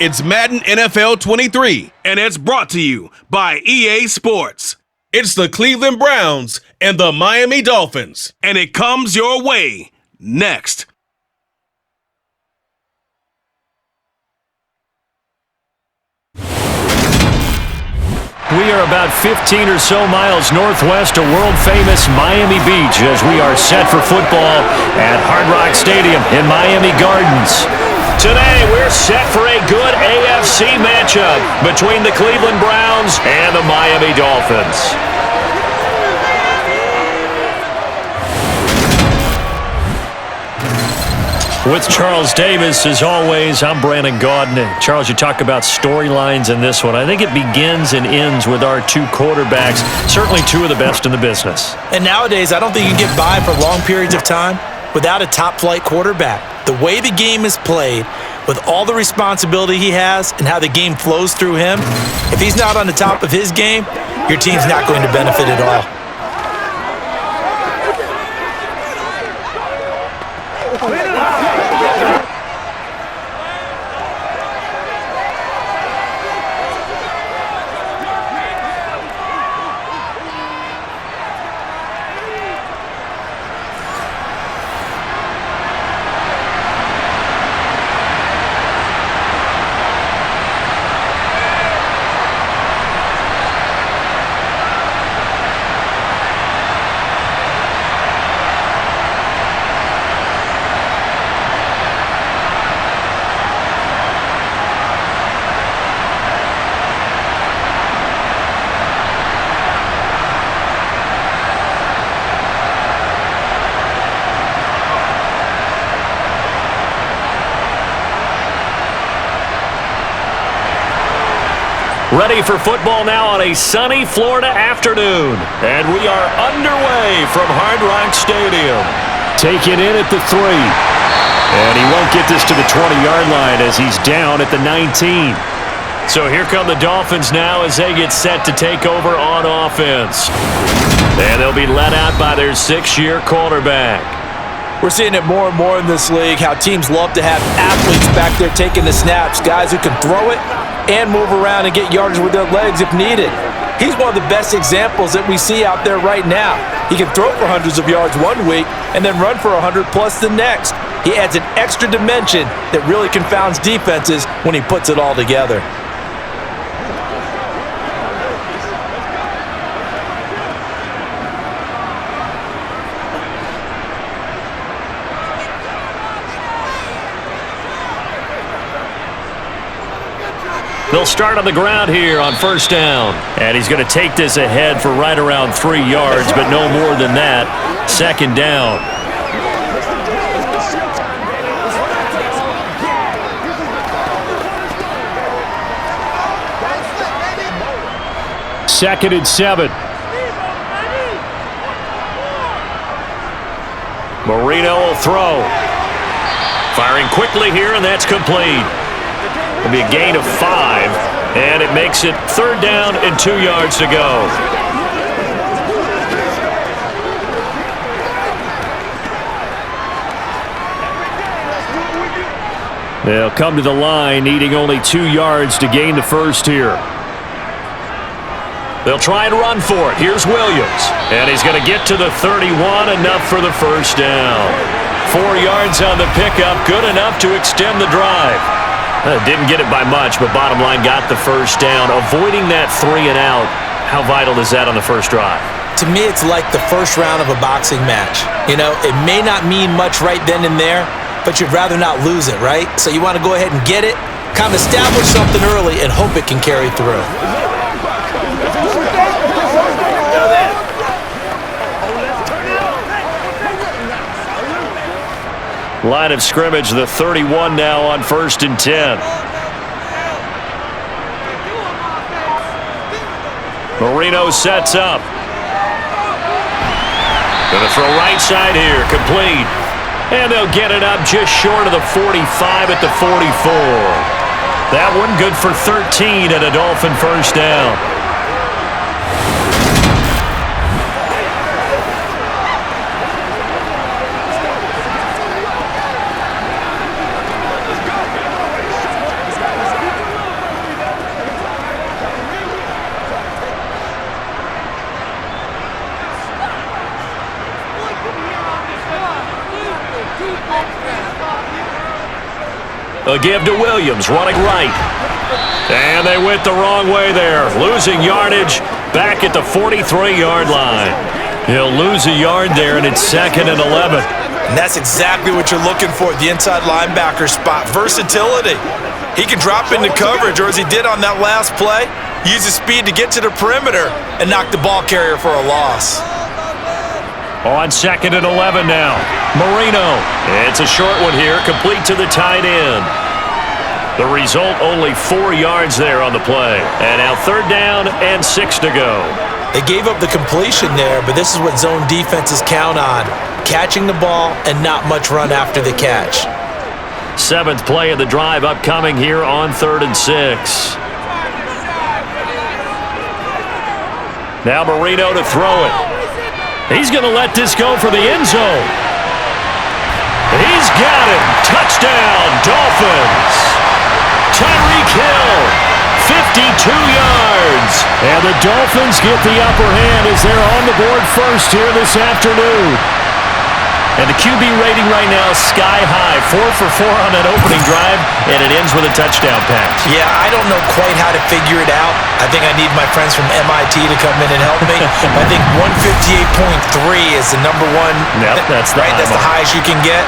It's Madden NFL 23, and it's brought to you by EA Sports. It's the Cleveland Browns and the Miami Dolphins, and it comes your way next. We are about 15 or so miles northwest of world-famous Miami Beach as we are set for football at Hard Rock Stadium in Miami Gardens. Today, we're set for a good AFC matchup between the Cleveland Browns and the Miami Dolphins. With Charles Davis, as always, I'm Brandon Gaudin. And Charles, you talk about storylines in this one. I think it begins and ends with our two quarterbacks, certainly two of the best in the business. And nowadays, I don't think you can get by for long periods of time without a top-flight quarterback. The way the game is played, with all the responsibility he has and how the game flows through him, if he's not on the top of his game, your team's not going to benefit at all. Ready for football now on a sunny Florida afternoon. And we are underway from Hard Rock Stadium. Taken in at the 3. And he won't get this to the 20-yard line as he's down at the 19. So here come the Dolphins now as they get set to take over on offense. And they'll be led out by their 6-year quarterback. We're seeing it more and more in this league, how teams love to have athletes back there taking the snaps, guys who can throw it and move around and get yardage with their legs if needed. He's one of the best examples that we see out there right now. He can throw for hundreds of yards one week and then run for 100+ the next. He adds an extra dimension that really confounds defenses when he puts it all together. They'll start on the ground here on first down. And he's going to take this ahead for right around 3 yards, but no more than that. Second down. Second and 7. Marino will throw. Firing quickly here, and that's complete. It'll be a gain of 5, and it makes it third down and 2 yards to go. They'll come to the line, needing only 2 yards to gain the first here. They'll try and run for it. Here's Williams, and he's going to get to the 31, enough for the first down. 4 yards on the pickup, good enough to extend the drive. Didn't get it by much, but bottom line, got the first down. Avoiding that 3 and out, how vital is that on the first drive? To me, it's like the first round of a boxing match. You know, it may not mean much right then and there, but you'd rather not lose it, right? So you want to go ahead and get it, kind of establish something early, and hope it can carry through. Line of scrimmage, the 31 now on first and 10. Marino sets up. Going to throw right side here, complete. And they'll get it up just short of the 45 at the 44. That one good for 13 and a Dolphin first down. A give to Williams, running right. And they went the wrong way there, losing yardage back at the 43-yard line. He'll lose a yard there, and it's 2nd and 11. And that's exactly what you're looking for at the inside linebacker spot, versatility. He can drop into coverage, or as he did on that last play, use his speed to get to the perimeter and knock the ball carrier for a loss. On 2nd and 11 now, Marino. It's a short one here, complete to the tight end. The result, only 4 yards there on the play. And now 3rd down and 6 to go. They gave up the completion there, but this is what zone defenses count on. Catching the ball and not much run after the catch. 7th play of the drive upcoming here on 3rd and 6. Now Marino to throw it. He's going to let this go for the end zone. He's got it. Touchdown, Dolphins. Tyreek Hill, 52 yards. And the Dolphins get the upper hand as they're on the board first here this afternoon. And the QB rating right now is sky high, 4 for 4 on that opening drive, and it ends with a touchdown pass. Yeah, I don't know quite how to figure it out. I think I need my friends from MIT to come in and help me. I think 158.3 is the number one. Yep, that's the right. That's the highest you can get.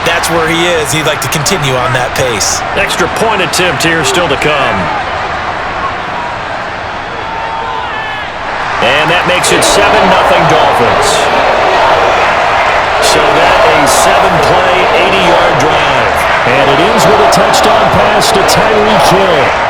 That's where he is. He'd like to continue on that pace. Extra point attempt here still to come. And that makes it 7-0 Dolphins. So that a 7-play, 80-yard drive. And it ends with a touchdown pass to Tyreek Hill.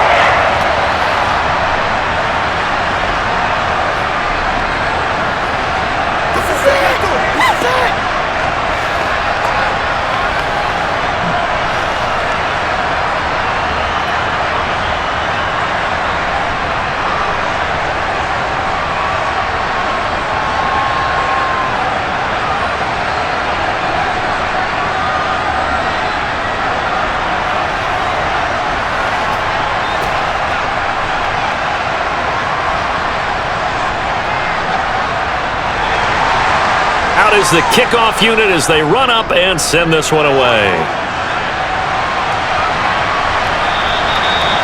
Is the kickoff unit as they run up and send this one away.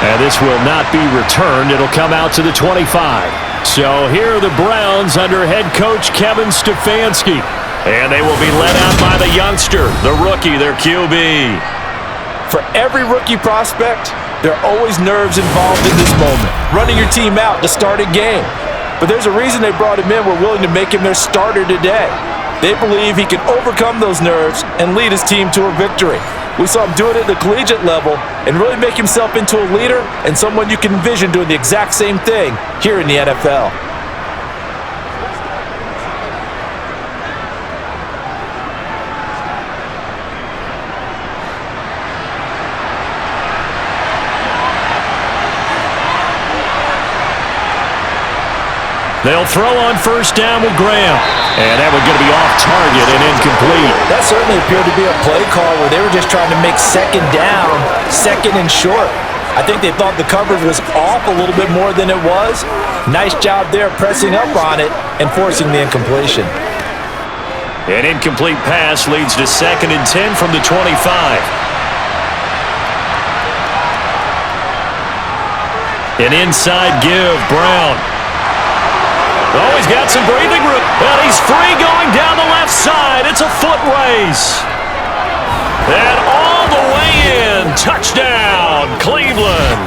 And this will not be returned. It'll come out to the 25. So here are the Browns under head coach Kevin Stefanski. And they will be led out by the youngster, the rookie, their QB. For every rookie prospect, there are always nerves involved in this moment. Running your team out to start a game. But there's a reason they brought him in. We're willing to make him their starter today. They believe he can overcome those nerves and lead his team to a victory. We saw him do it at the collegiate level and really make himself into a leader and someone you can envision doing the exact same thing here in the NFL. They'll throw on 1st down with Graham. And that was going to be off target and incomplete. That certainly appeared to be a play call where they were just trying to make 2nd down, 2nd and short. I think they thought the coverage was off a little bit more than it was. Nice job there pressing up on it and forcing the incompletion. An incomplete pass leads to 2nd and 10 from the 25. An inside give, Brown. Oh, he's got some breathing room. And he's free going down the left side. It's a foot race. And all the way in. Touchdown, Cleveland.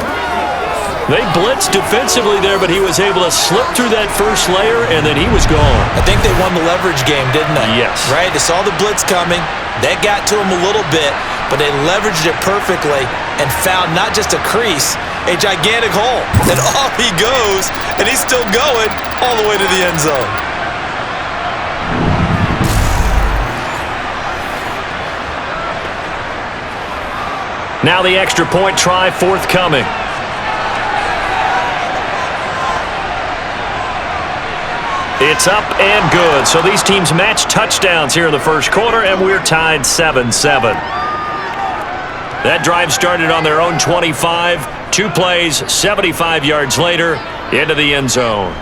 They blitzed defensively there, but he was able to slip through that first layer, and then he was gone. I think they won the leverage game, didn't they? Yes. Right? They saw the blitz coming. That got to him a little bit, but they leveraged it perfectly and found not just a crease, a gigantic hole. And off he goes, and he's still going all the way to the end zone. Now the extra point try forthcoming. It's up and good. So these teams match touchdowns here in the first quarter, and we're tied 7-7. That drive started on their own 25. 2 plays, 75 yards later, into the end zone.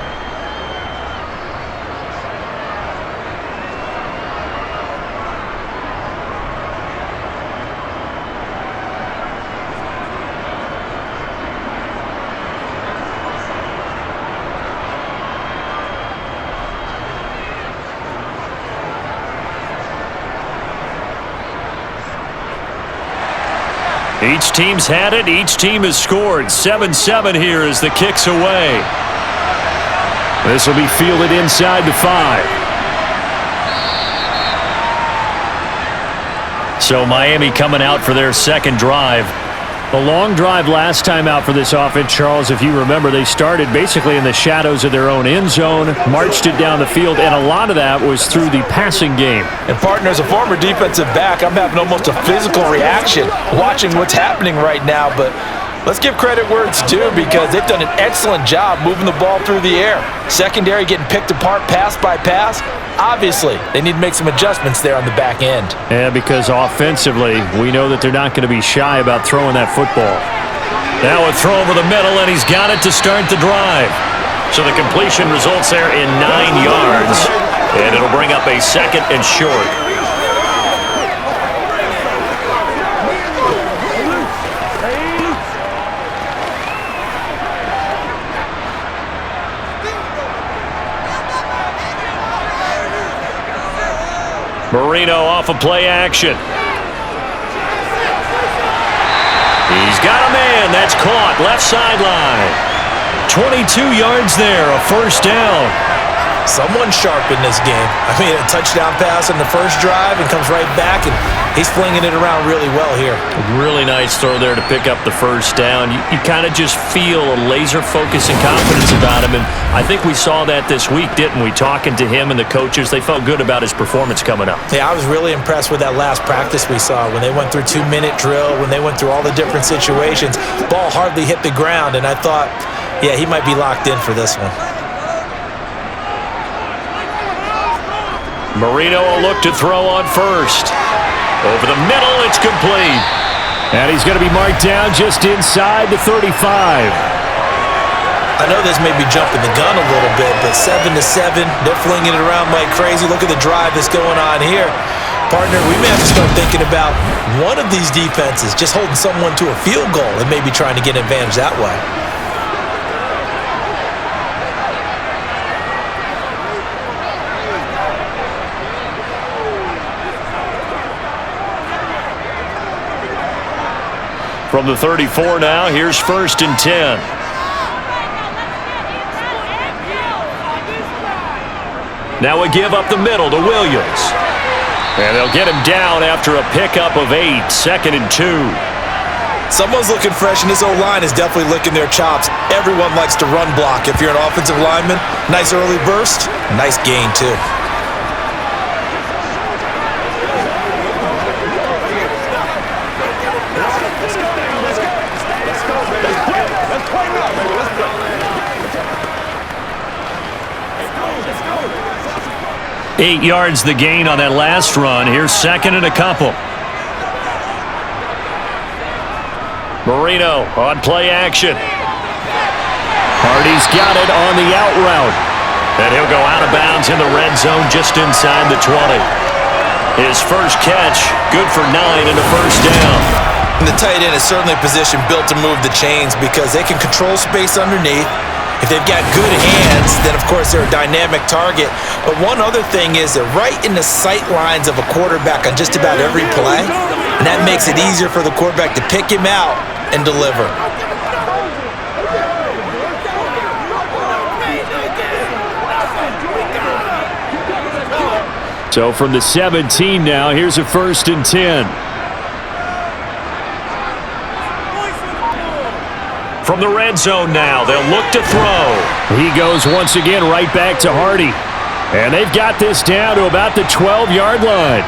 Each team's had it. Each team has scored. 7-7 here as the kick's away. This will be fielded inside the 5. So Miami coming out for their second drive. A long drive last time out for this offense, Charles. If you remember, they started basically in the shadows of their own end zone, marched it down the field, and a lot of that was through the passing game. And partner, as a former defensive back, I'm having almost a physical reaction watching what's happening right now. But let's give credit where it's due because they've done an excellent job moving the ball through the air. Secondary getting picked apart pass by pass. Obviously, they need to make some adjustments there on the back end. Yeah, because offensively, we know that they're not going to be shy about throwing that football. Now a throw over the middle, and he's got it to start the drive. So the completion results there in 9 yards, and it'll bring up a 2nd and short. Marino off of play action. He's got a man. That's caught. Left sideline. 22 yards there. A first down. Someone sharp in this game. I mean, a touchdown pass on the first drive and comes right back, and he's flinging it around really well here. Really nice throw there to pick up the first down. You kind of just feel a laser focus and confidence about him, and I think we saw that this week, didn't we? Talking to him and the coaches, they felt good about his performance coming up. Yeah, I was really impressed with that last practice we saw when they went through 2-minute drill, when they went through all the different situations. Ball hardly hit the ground, and I thought, yeah, he might be locked in for this one. Marino will look to throw on first. Over the middle, it's complete. And he's going to be marked down just inside the 35. I know this may be jumping the gun a little bit, but 7-7, they're flinging it around like crazy. Look at the drive that's going on here. Partner, we may have to start thinking about one of these defenses just holding someone to a field goal and maybe trying to get an advantage that way. From the 34 now, here's 1st and 10. Now we give up the middle to Williams. And they'll get him down after a pickup of 8, 2nd and 2. Someone's looking fresh, and this O-line is definitely licking their chops. Everyone likes to run block. If you're an offensive lineman, nice early burst, nice gain too. Eight yards the gain on that last run. Here's 2nd and a couple. Marino on play action. Hardy's got it on the out route. And he'll go out of bounds in the red zone just inside the 20. His first catch, good for 9 and a first down. And the tight end is certainly a position built to move the chains because they can control space underneath. If they've got good hands, then of course they're a dynamic target. But one other thing is they're right in the sight lines of a quarterback on just about every play. And that makes it easier for the quarterback to pick him out and deliver. So from the 17 now, here's a 1st and 10. From the red zone now, they'll look to throw. He goes once again right back to Hardy. And they've got this down to about the 12-yard line.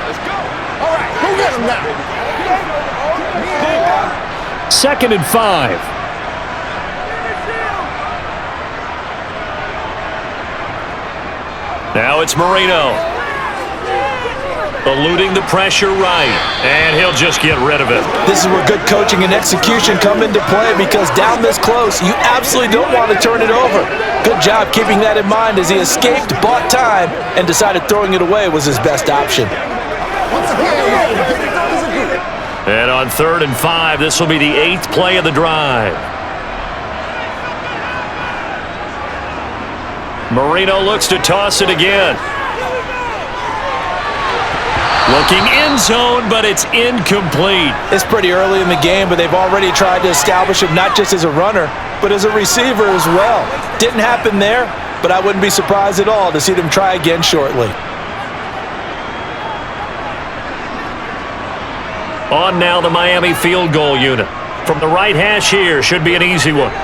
Let's go. All right, go get him now. 2nd and 5. Now it's Marino. Eluding the pressure right. And he'll just get rid of it. This is where good coaching and execution come into play because down this close, you absolutely don't want to turn it over. Good job keeping that in mind as he escaped, bought time, and decided throwing it away was his best option. And on 3rd and 5, this will be the 8th play of the drive. Marino looks to toss it again. Looking end zone, but it's incomplete. It's pretty early in the game, but they've already tried to establish him not just as a runner, but as a receiver as well. Didn't happen there, but I wouldn't be surprised at all to see them try again shortly. On now the Miami field goal unit. From the right hash here, should be an easy one.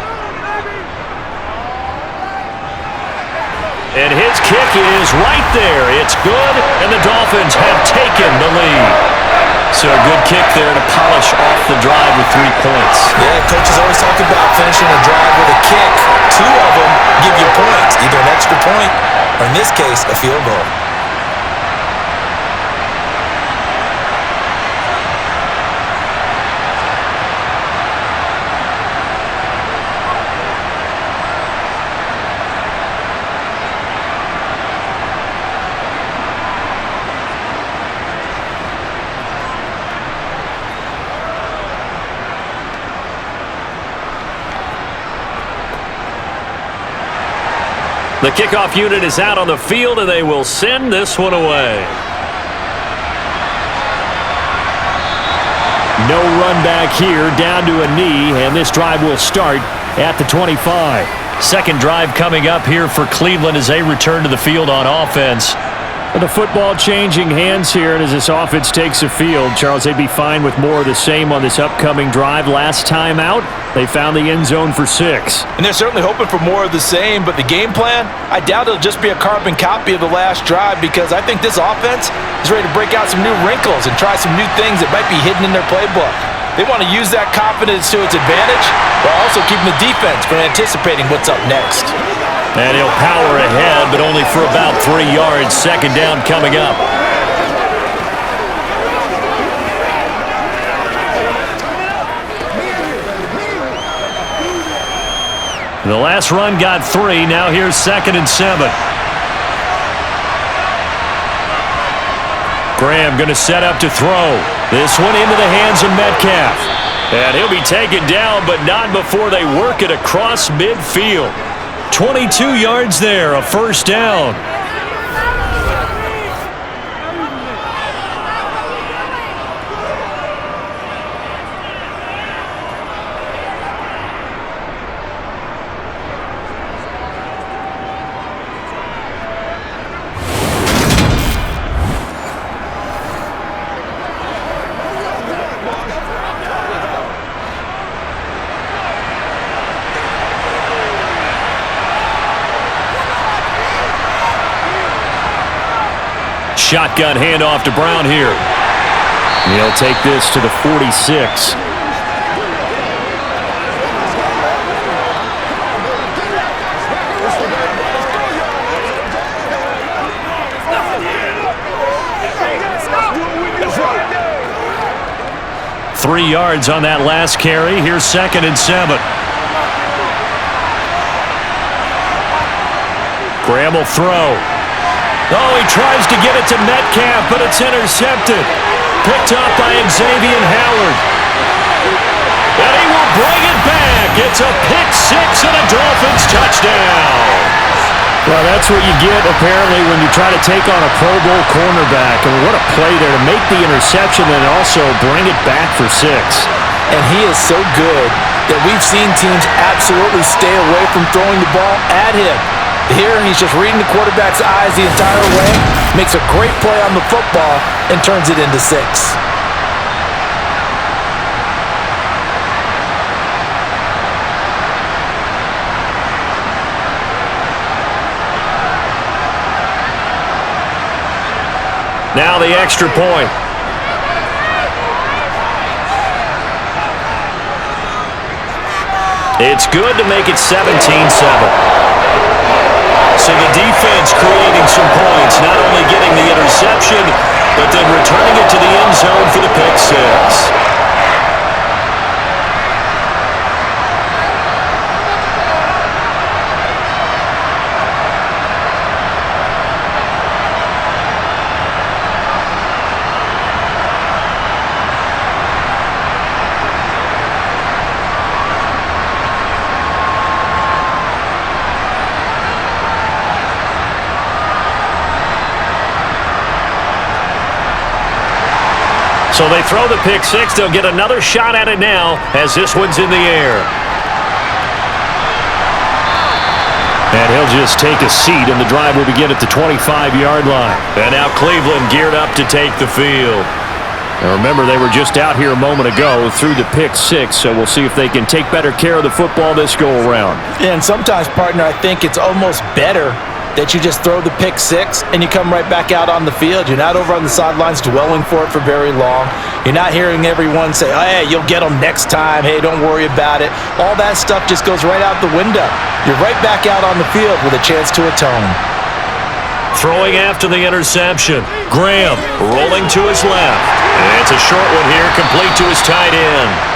And his kick is right there. It's good, and the Dolphins have taken the lead. So a good kick there to polish off the drive with 3 points. Yeah, coaches always talk about finishing a drive with a kick. 2 of them give you points, either an extra point or, in this case, a field goal. The kickoff unit is out on the field, and they will send this one away. No run back here, down to a knee, and this drive will start at the 25. Second drive coming up here for Cleveland as they return to the field on offense. With the football changing hands here, and as this offense takes the field, Charles, they'd be fine with more of the same on this upcoming drive. Last time out, they found the end zone for 6. And they're certainly hoping for more of the same, but the game plan, I doubt it'll just be a carbon copy of the last drive, because I think this offense is ready to break out some new wrinkles and try some new things that might be hidden in their playbook. They want to use that confidence to its advantage while also keeping the defense from anticipating what's up next. And he'll power ahead, but only for about 3 yards. Second down coming up. The last run got 3. Now here's 2nd and 7. Graham going to set up to throw. This one into the hands of Metcalf. And he'll be taken down, but not before they work it across midfield. 22 yards there, a first down. Shotgun handoff to Brown here. He'll take this to the 46. Three yards on that last carry. Here's 2nd and 7. Graham will throw. Oh, he tries to get it to Metcalf, but it's intercepted. Picked up by Xavier Howard. And he will bring it back. It's a pick 6 and a Dolphins touchdown. Well, that's what you get, apparently, when you try to take on a Pro Bowl cornerback. I mean, what a play there to make the interception and also bring it back for 6. And he is so good that we've seen teams absolutely stay away from throwing the ball at him. Here, he's just reading the quarterback's eyes the entire way, makes a great play on the football, and turns it into 6. Now the extra point. It's good to make it 17-7. So the defense creating some points, not only getting the interception, but then returning it to the end zone for the pick 6. So they throw the pick six. They'll get another shot at it now as this one's in the air. And he'll just take a seat, and the drive will begin at the 25-yard line. And now Cleveland geared up to take the field. Now remember, they were just out here a moment ago through the pick six, so we'll see if they can take better care of the football this go-around. And sometimes, partner, I think it's almost better that you just throw the pick six and you come right back out on the field. You're not over on the sidelines dwelling for it for very long. You're not hearing everyone say, oh, hey, you'll get them next time. Hey, don't worry about it. All that stuff just goes right out the window. You're right back out on the field with a chance to atone. Throwing after the interception. Graham rolling to his left. And it's a short one here, complete to his tight end.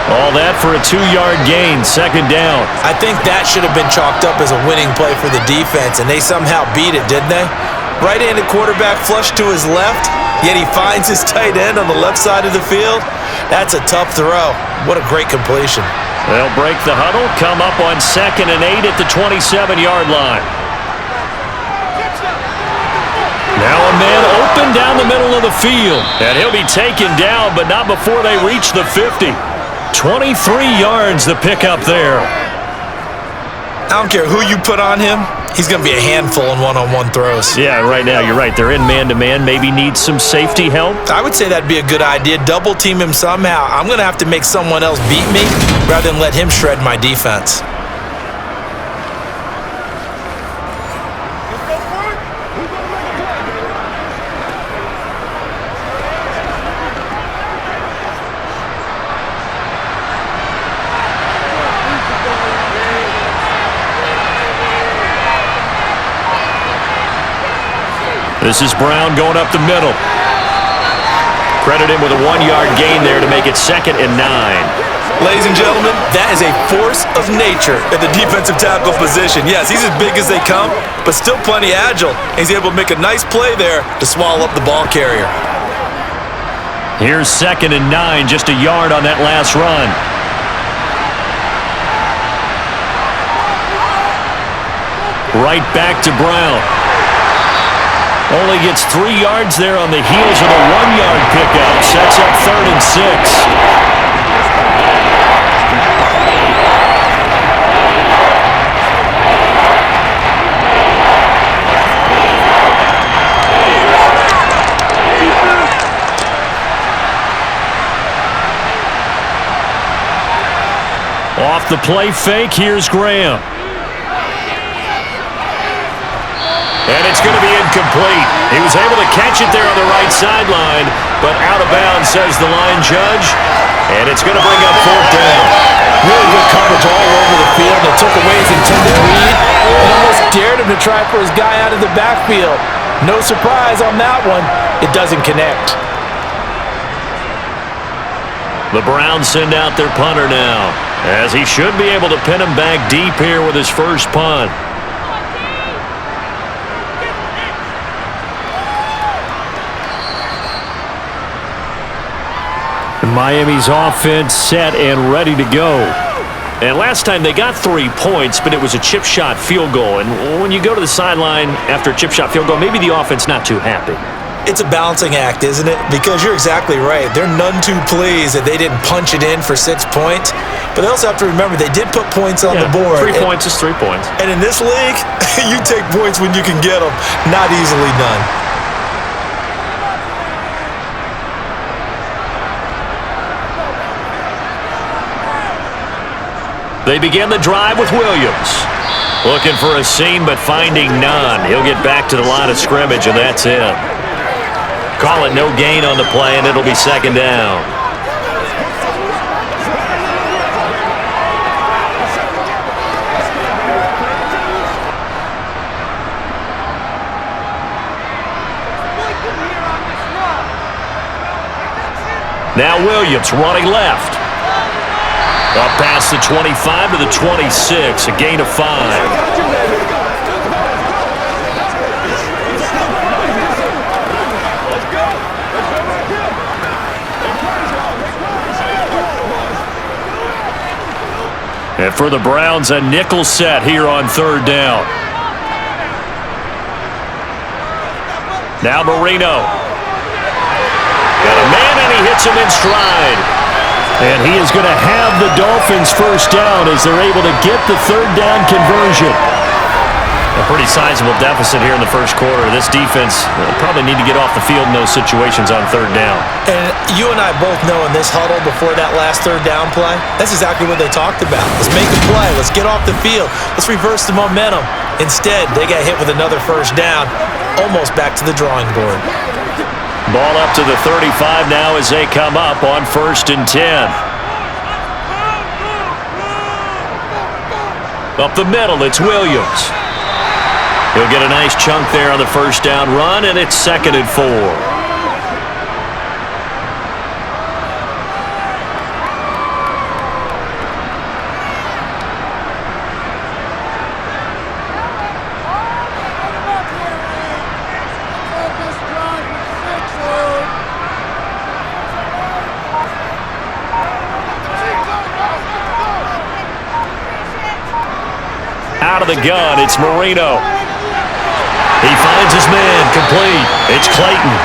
All that for a 2-yard gain, second down. I think that should have been chalked up as a winning play for the defense, and they somehow beat it, didn't they? Right-handed quarterback flushed to his left, yet he finds his tight end on the left side of the field. That's a tough throw. What a great completion. They'll break the huddle, come up on 2nd and 8 at the 27-yard line. Now a man open down the middle of the field, and he'll be taken down, but not before they reach the 50. 23 yards the pickup there. I don't care who you put on him. He's going to be a handful in one-on-one throws. Yeah, right now, you're right. They're in man-to-man. Maybe needs some safety help. I would say that'd be a good idea. Double team him somehow. I'm going to have to make someone else beat me rather than let him shred my defense. This is Brown going up the middle. Credit him with a 1-yard gain there to make it 2nd and 9. Ladies and gentlemen, that is a force of nature at the defensive tackle position. Yes, he's as big as they come, but still plenty agile. He's able to make a nice play there to swallow up the ball carrier. Here's 2nd and 9, just a yard on that last run. Right back to Brown. Only gets 3 yards there on the heels of a 1-yard pickup. Sets up 3rd and 6. Off the play fake, here's Graham. And it's going to be incomplete. He was able to catch it there on the right sideline, but out of bounds, says the line judge. And it's going to bring up 4th down. Really good coverage all over the field. It took away his intended read and almost dared him to try for his guy out of the backfield. No surprise on that one. It doesn't connect. The Browns send out their punter now, as he should be able to pin him back deep here with his first punt. Miami's offense set and ready to go. And last time they got 3 points, but it was a chip shot field goal. And when you go to the sideline after a chip shot field goal, maybe the offense not too happy. It's a balancing act, isn't it? Because you're exactly right. They're none too pleased that they didn't punch it in for 6 points. But they also have to remember they did put points on the board. 3 points is 3 points. And in this league, you take points when you can get them. Not easily done. They begin the drive with Williams. Looking for a seam, but finding none. He'll get back to the line of scrimmage, and that's it. Call it no gain on the play, and it'll be 2nd down. Now Williams running left. Up past the 25 to the 26, a gain of 5. And for the Browns, a nickel set here on 3rd down. Now Marino. Got a man, and he hits him in stride. And he is going to have the Dolphins first down as they're able to get the third down conversion. A pretty sizable deficit here in the first quarter. This defense probably need to get off the field in those situations on third down. And you and I both know in this huddle before that last third down play, that's exactly what they talked about. Let's make a play. Let's get off the field. Let's reverse the momentum. Instead, they got hit with another first down, almost back to the drawing board. Ball up to the 35 now as they come up on 1st and 10. Up the middle, it's Williams. He'll get a nice chunk there on the first down run, and it's 2nd and 4. Out of the gun, it's Marino. He finds his man, complete. It's Clayton.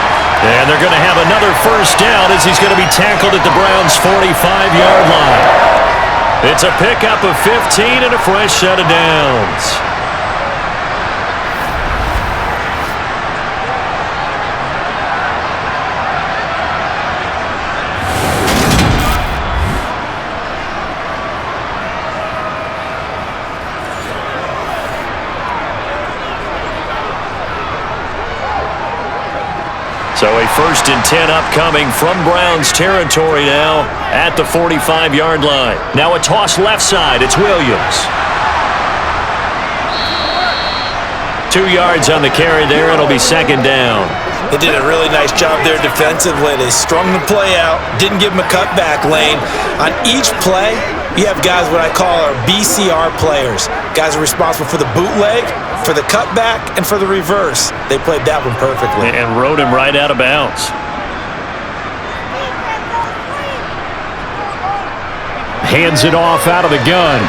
And they're going to have another first down as he's going to be tackled at the Browns' 45-yard line. It's a pickup of 15 and a fresh set of downs. So a 1st and 10 upcoming from Browns territory now at the 45-yard line. Now a toss left side. It's Williams. 2 yards on the carry there. It'll be 2nd down. They did a really nice job there defensively. They strung the play out, didn't give him a cutback lane. On each play, you have guys what I call our BCR players. Guys are responsible for the bootleg, for the cutback, and for the reverse. They played that one perfectly. And rode him right out of bounds. Hands it off out of the gun.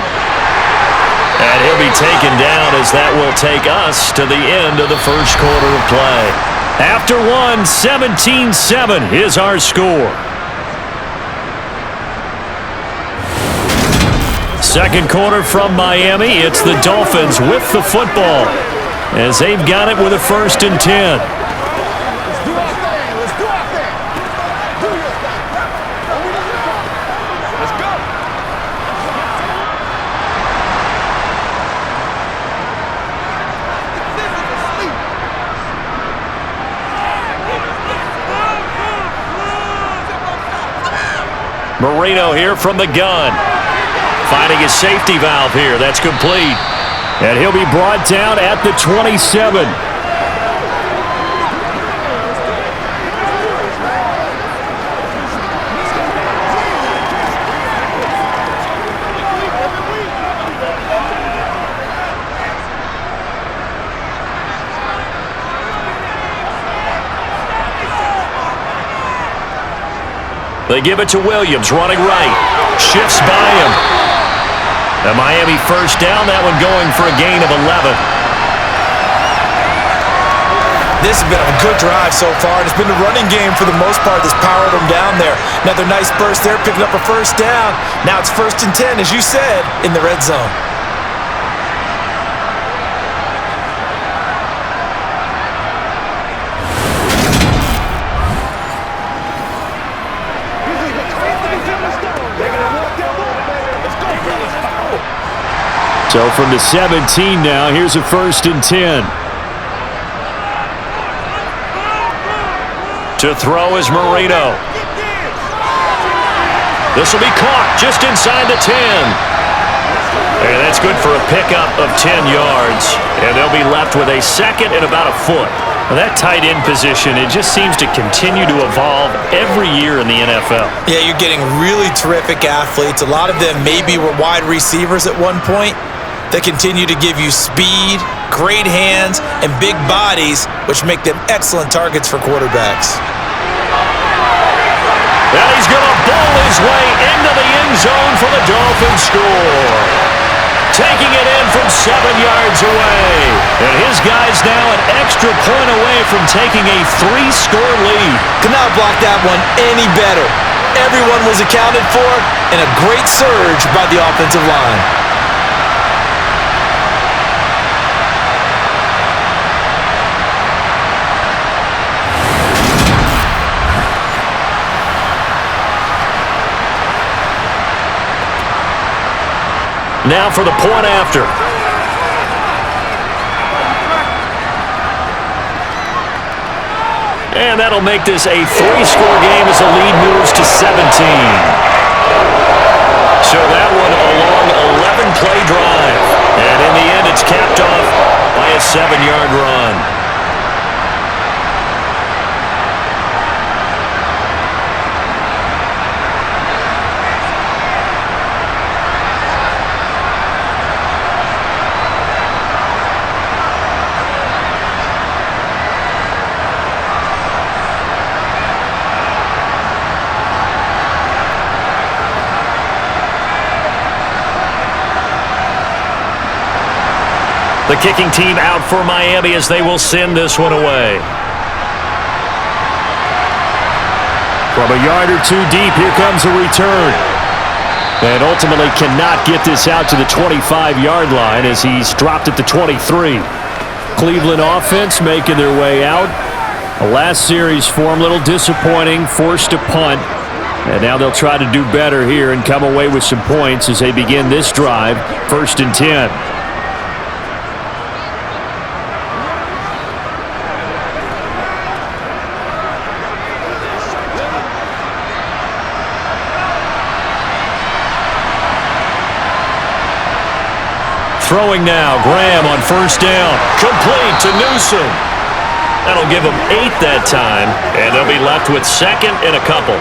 And he'll be taken down as that will take us to the end of the first quarter of play. After one, 17-7 is our score. Second quarter from Miami. It's the Dolphins with the football as they've got it with a 1st and 10. Let's do our thing. Let's do our thing. Do your thing. Let's go. Marino here from the gun. Finding his safety valve here. That's complete. And he'll be brought down at the 27. They give it to Williams, running right. Shifts by him. The Miami first down, that one going for a gain of 11. This has been a good drive so far. It's been the running game for the most part that's powered them down there. Another nice burst there, picking up a first down. Now it's 1st and 10, as you said, in the red zone. So from the 17 now, here's a 1st and 10. To throw is Marino. This will be caught just inside the 10. And that's good for a pickup of 10 yards. And they'll be left with a 2nd and about a foot. Well, that tight end position, it just seems to continue to evolve every year in the NFL. Yeah, you're getting really terrific athletes. A lot of them maybe were wide receivers at one point. They continue to give you speed, great hands, and big bodies, which make them excellent targets for quarterbacks. And he's going to bowl his way into the end zone for the Dolphins score. taking it in from 7 yards away. And his guy's now an extra point away from taking a 3-score lead. Could not block that one any better. Everyone was accounted for, and a great surge by the offensive line. Now for the point after. And that'll make this a 3-score game as the lead moves to 17. So that one a long 11-play drive. And in the end, it's capped off by a 7-yard run. The kicking team out for Miami as they will send this one away. From a yard or two deep, here comes a return. And ultimately cannot get this out to the 25-yard line as he's dropped at the 23. Cleveland offense making their way out. The last series for them, a little disappointing, forced to punt. And now they'll try to do better here and come away with some points as they begin this drive, 1st and 10. Throwing now, Graham on 1st down. Complete to Newsom. That'll give them 8 that time, and they'll be left with 2nd and a couple.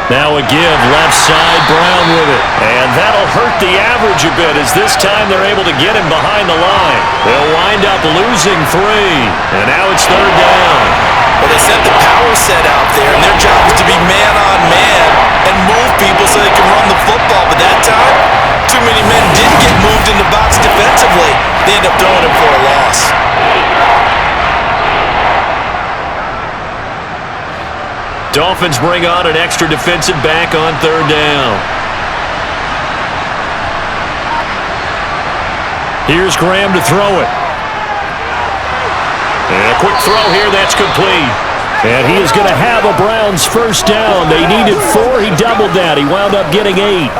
Now a give, left side, Brown with it. And that'll hurt the average a bit as this time they're able to get him behind the line. They'll wind up losing 3. And now it's 3rd down. Well, they sent the power set out there, and their job was to be man-on-man and move people so they can run the football. But that time, too many men didn't get moved in the box defensively. They end up throwing him for a loss. Dolphins bring on an extra defensive back on 3rd down. Here's Graham to throw it. And a quick throw here, that's complete. And he is going to have a Browns 1st down. They needed 4, he doubled that. He wound up getting 8.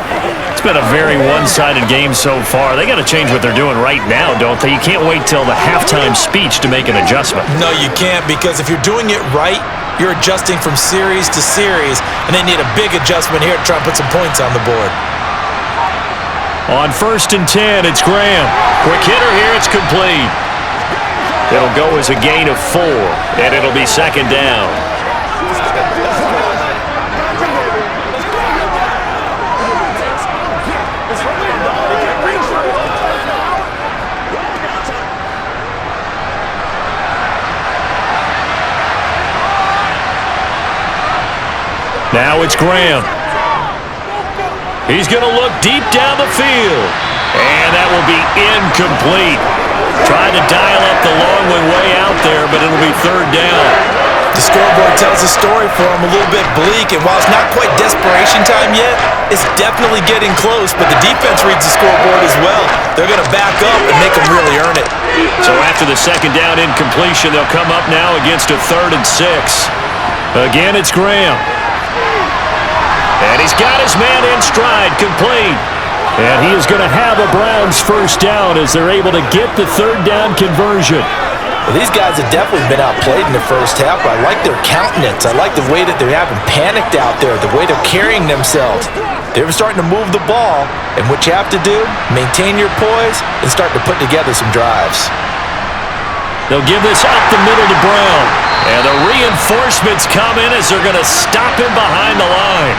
It's been a very one-sided game so far. They got to change what they're doing right now, don't they? You can't wait till the halftime speech to make an adjustment. No, you can't, because if you're doing it right, you're adjusting from series to series, and they need a big adjustment here to try and put some points on the board. On 1st and 10, it's Graham. Quick hitter here, it's complete. It'll go as a gain of 4, and it'll be 2nd down. Now it's Graham. He's going to look deep down the field. And that will be incomplete. Trying to dial up the long one way out there, but it'll be 3rd down. The scoreboard tells a story for him, a little bit bleak, and while it's not quite desperation time yet, it's definitely getting close, but the defense reads the scoreboard as well. They're going to back up and make them really earn it. So after the 2nd down incompletion, they'll come up now against a 3rd and 6. Again, it's Graham. And he's got his man in stride, complete. And he is going to have a Browns 1st down as they're able to get the 3rd down conversion. Well, these guys have definitely been outplayed in the first half, but I like their countenance. I like the way that they haven't panicked out there, the way they're carrying themselves. They're starting to move the ball, and what you have to do, maintain your poise and start to put together some drives. They'll give this up the middle to Brown. And the reinforcements come in as they're going to stop him behind the line.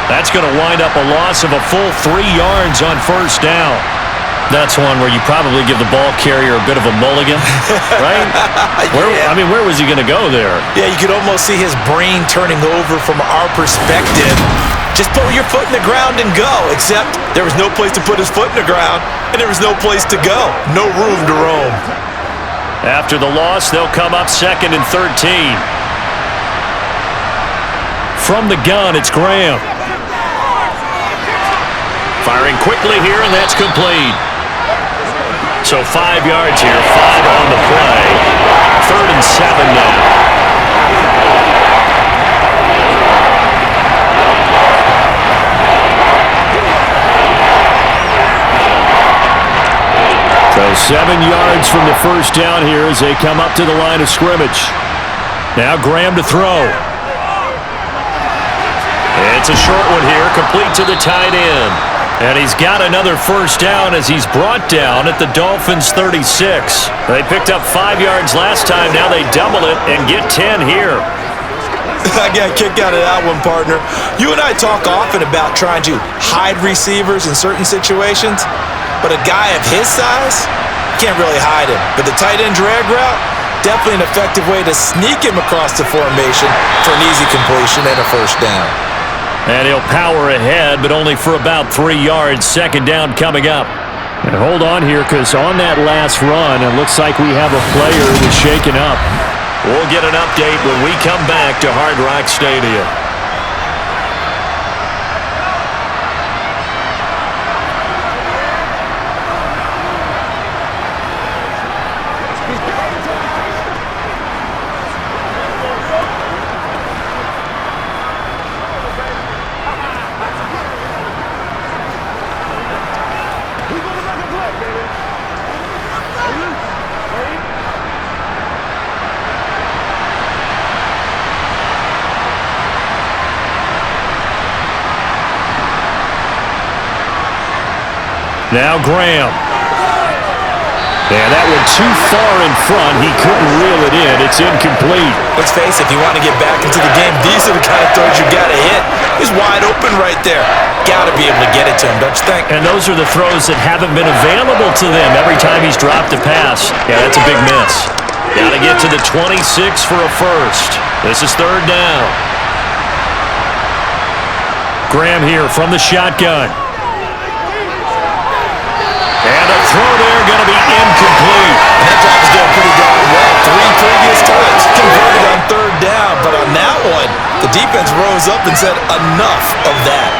That's going to wind up a loss of a full 3 yards on first down. That's one where you probably give the ball carrier a bit of a mulligan, right? Yeah. Where was he going to go there? Yeah, you could almost see his brain turning over from our perspective. Just put your foot in the ground and go, except there was no place to put his foot in the ground, and there was no place to go. No room to roam. After the loss, they'll come up 2nd and 13. From the gun, it's Graham. Firing quickly here, and that's complete. So 5 yards here, 5 on the play. 3rd and 7 now. So 7 yards from the first down here as they come up to the line of scrimmage. Now Graham to throw. It's a short one here, complete to the tight end. And he's got another first down as he's brought down at the Dolphins' 36. They picked up 5 yards last time. Now they double it and get 10 here. I got a kick out of that one, partner. You and I talk often about trying to hide receivers in certain situations, but a guy of his size, can't really hide him. But the tight end drag route, definitely an effective way to sneak him across the formation for an easy completion and a first down. And he'll power ahead, but only for about 3 yards. 2nd down coming up. And hold on here, because on that last run, it looks like we have a player who was shaken up. We'll get an update when we come back to Hard Rock Stadium. Now Graham. Yeah, that went too far in front. He couldn't reel it in. It's incomplete. Let's face it, if you want to get back into the game, these are the kind of throws you got to hit. He's wide open right there. Got to be able to get it to him, don't you think? And those are the throws that haven't been available to them every time he's dropped a pass. Yeah, that's a big miss. Got to get to the 26 for a first. This is 3rd down. Graham here from the shotgun. And a throw there going to be incomplete. And that drive is going pretty darn well. 3 previous times converted on 3rd down. But on that one, the defense rose up and said enough of that.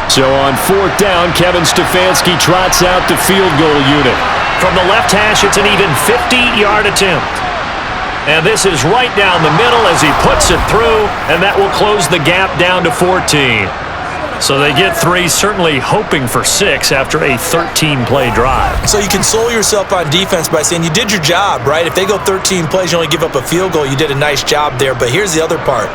So on 4th down, Kevin Stefanski trots out the field goal unit. From the left hash, it's an even 50-yard attempt. And this is right down the middle as he puts it through, and that will close the gap down to 14. So they get 3, certainly hoping for 6 after a 13-play drive. So you console yourself on defense by saying you did your job, right? If they go 13 plays, you only give up a field goal, you did a nice job there. But here's the other part.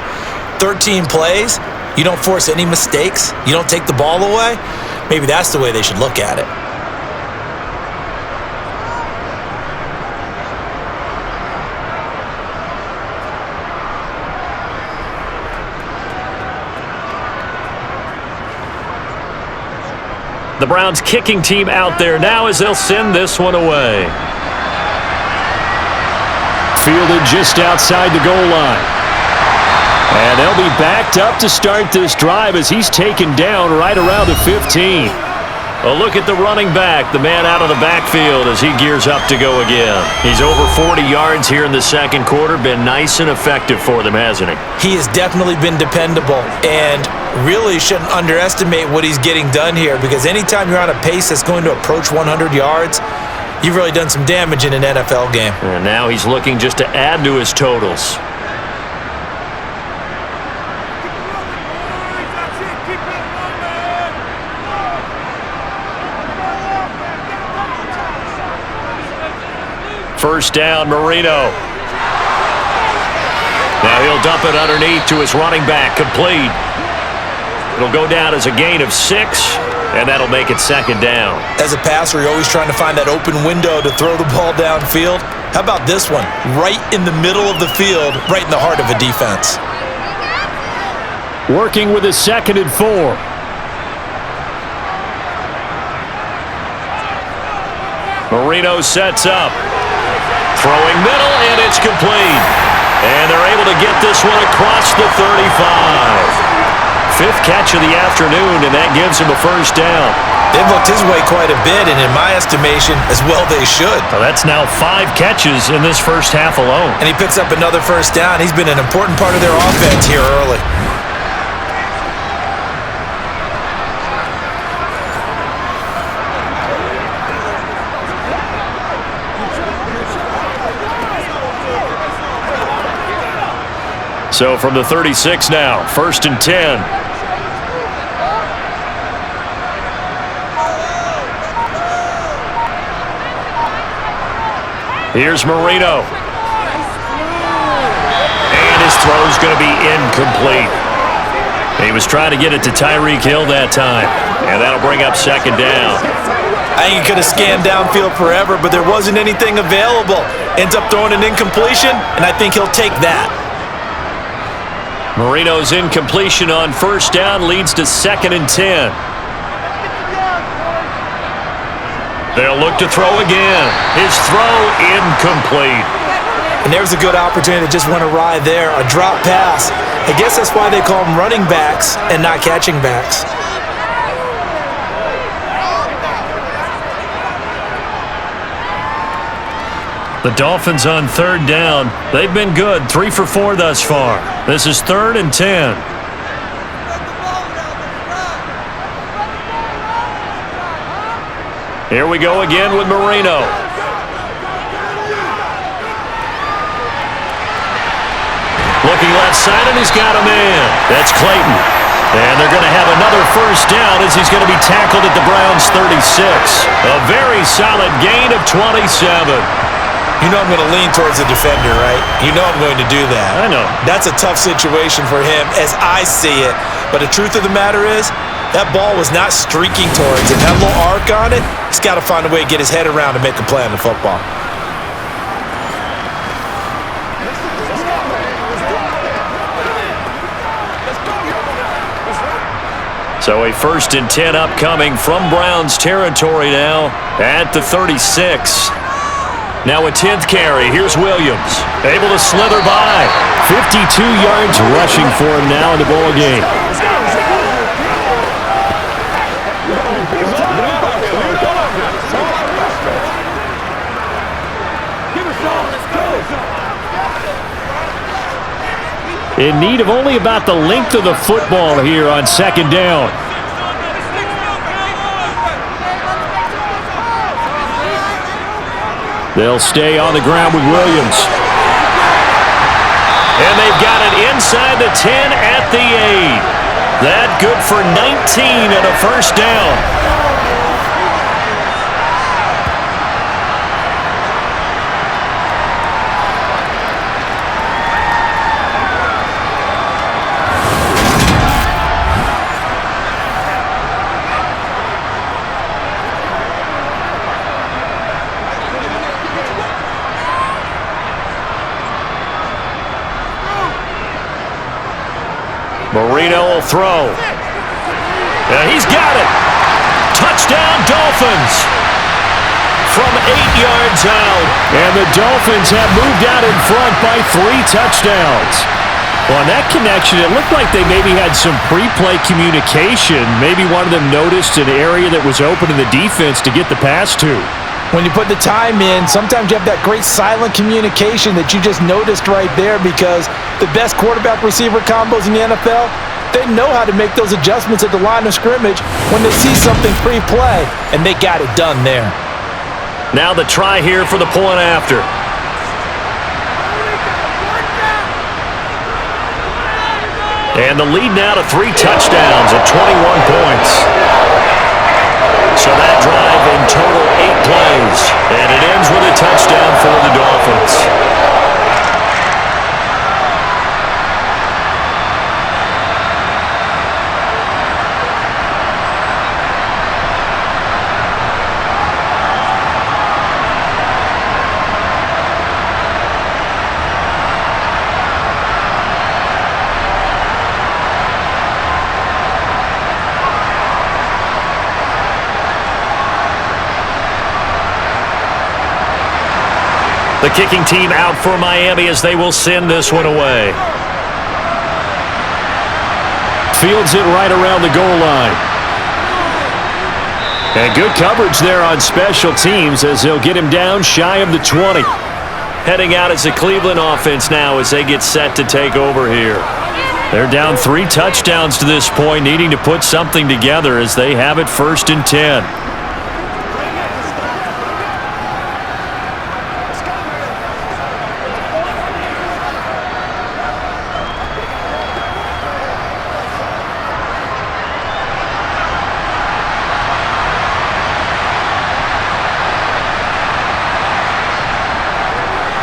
13 plays, you don't force any mistakes, you don't take the ball away. Maybe that's the way they should look at it. The Browns kicking team out there now as they'll send this one away. Fielded just outside the goal line. And they'll be backed up to start this drive as he's taken down right around the 15. A look at the running back, the man out of the backfield as he gears up to go again. He's over 40 yards here in the 2nd quarter. Been nice and effective for them, hasn't he? He has definitely been dependable and really shouldn't underestimate what he's getting done here, because anytime you're on a pace that's going to approach 100 yards, you've really done some damage in an NFL game. And now he's looking just to add to his totals. First down, Marino. Now he'll dump it underneath to his running back, complete. It'll go down as a gain of 6. And that'll make it second down. As a passer, you're always trying to find that open window to throw the ball downfield. How about this one? Right in the middle of the field, right in the heart of a defense. Working with his 2nd and 4. Marino sets up. Throwing middle, and it's complete. And they're able to get this one across the 35. 5th catch of the afternoon, and that gives him a first down. They've looked his way quite a bit, and in my estimation, as well they should. Well, that's now 5 catches in this first half alone. And he picks up another first down. He's been an important part of their offense here early. So from the 36 now, 1st and 10. Here's Marino. And his throw's going to be incomplete. He was trying to get it to Tyreek Hill that time. And that'll bring up 2nd down. I think he could have scanned downfield forever, but there wasn't anything available. Ends up throwing an incompletion, and I think he'll take that. Marino's incompletion on 1st down leads to 2nd and 10. They'll look to throw again. His throw incomplete. And there's a good opportunity to just went awry there, a drop pass. I guess that's why they call them running backs and not catching backs. The Dolphins on 3rd down. They've been good, 3 for 4 thus far. This is 3rd and 10. Here we go again with Marino. Looking left side, and he's got a man. That's Clayton. And they're going to have another first down as he's going to be tackled at the Browns' 36. A very solid gain of 27. You know I'm going to lean towards the defender, right? You know I'm going to do that. I know. That's a tough situation for him as I see it. But the truth of the matter is, that ball was not streaking towards him. That little arc on it, he's got to find a way to get his head around and make a play on the football. So a 1st and 10 upcoming from Browns territory now at the 36. Now a 10th carry. Here's Williams. Able to slither by. 52 yards rushing for him now in the ball game. In need of only about the length of the football here on 2nd down. They'll stay on the ground with Williams. And they've got it inside the 10 at the 8. That good for 19 and a first down. Marino will throw. And he's got it. Touchdown, Dolphins. From 8 yards out. And the Dolphins have moved out in front by 3 touchdowns. Well, on that connection, it looked like they maybe had some pre-play communication. Maybe one of them noticed an area that was open in the defense to get the pass to. When you put the time in, sometimes you have that great silent communication that you just noticed right there, because the best quarterback-receiver combos in the NFL, they know how to make those adjustments at the line of scrimmage when they see something pre-play, and they got it done there. Now the try here for the point after. And the lead now to 3 touchdowns at 21 points. So that drive in total 8 plays, and it ends with a touchdown for the Dolphins. The kicking team out for Miami as they will send this one away. Fields it right around the goal line. And good coverage there on special teams as they'll get him down shy of the 20. Heading out as the Cleveland offense now as they get set to take over here. They're down 3 touchdowns to this point, needing to put something together as they have it 1st and 10.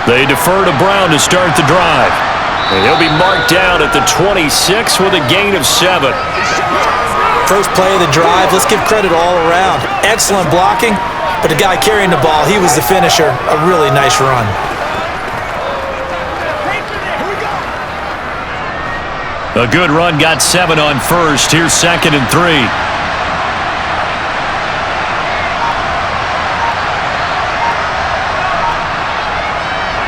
They defer to Brown to start the drive. And he'll be marked down at the 26 with a gain of 7. First play of the drive, let's give credit all around. Excellent blocking, but the guy carrying the ball, he was the finisher. A really nice run. A good run got 7 on first. Here's 2nd and 3.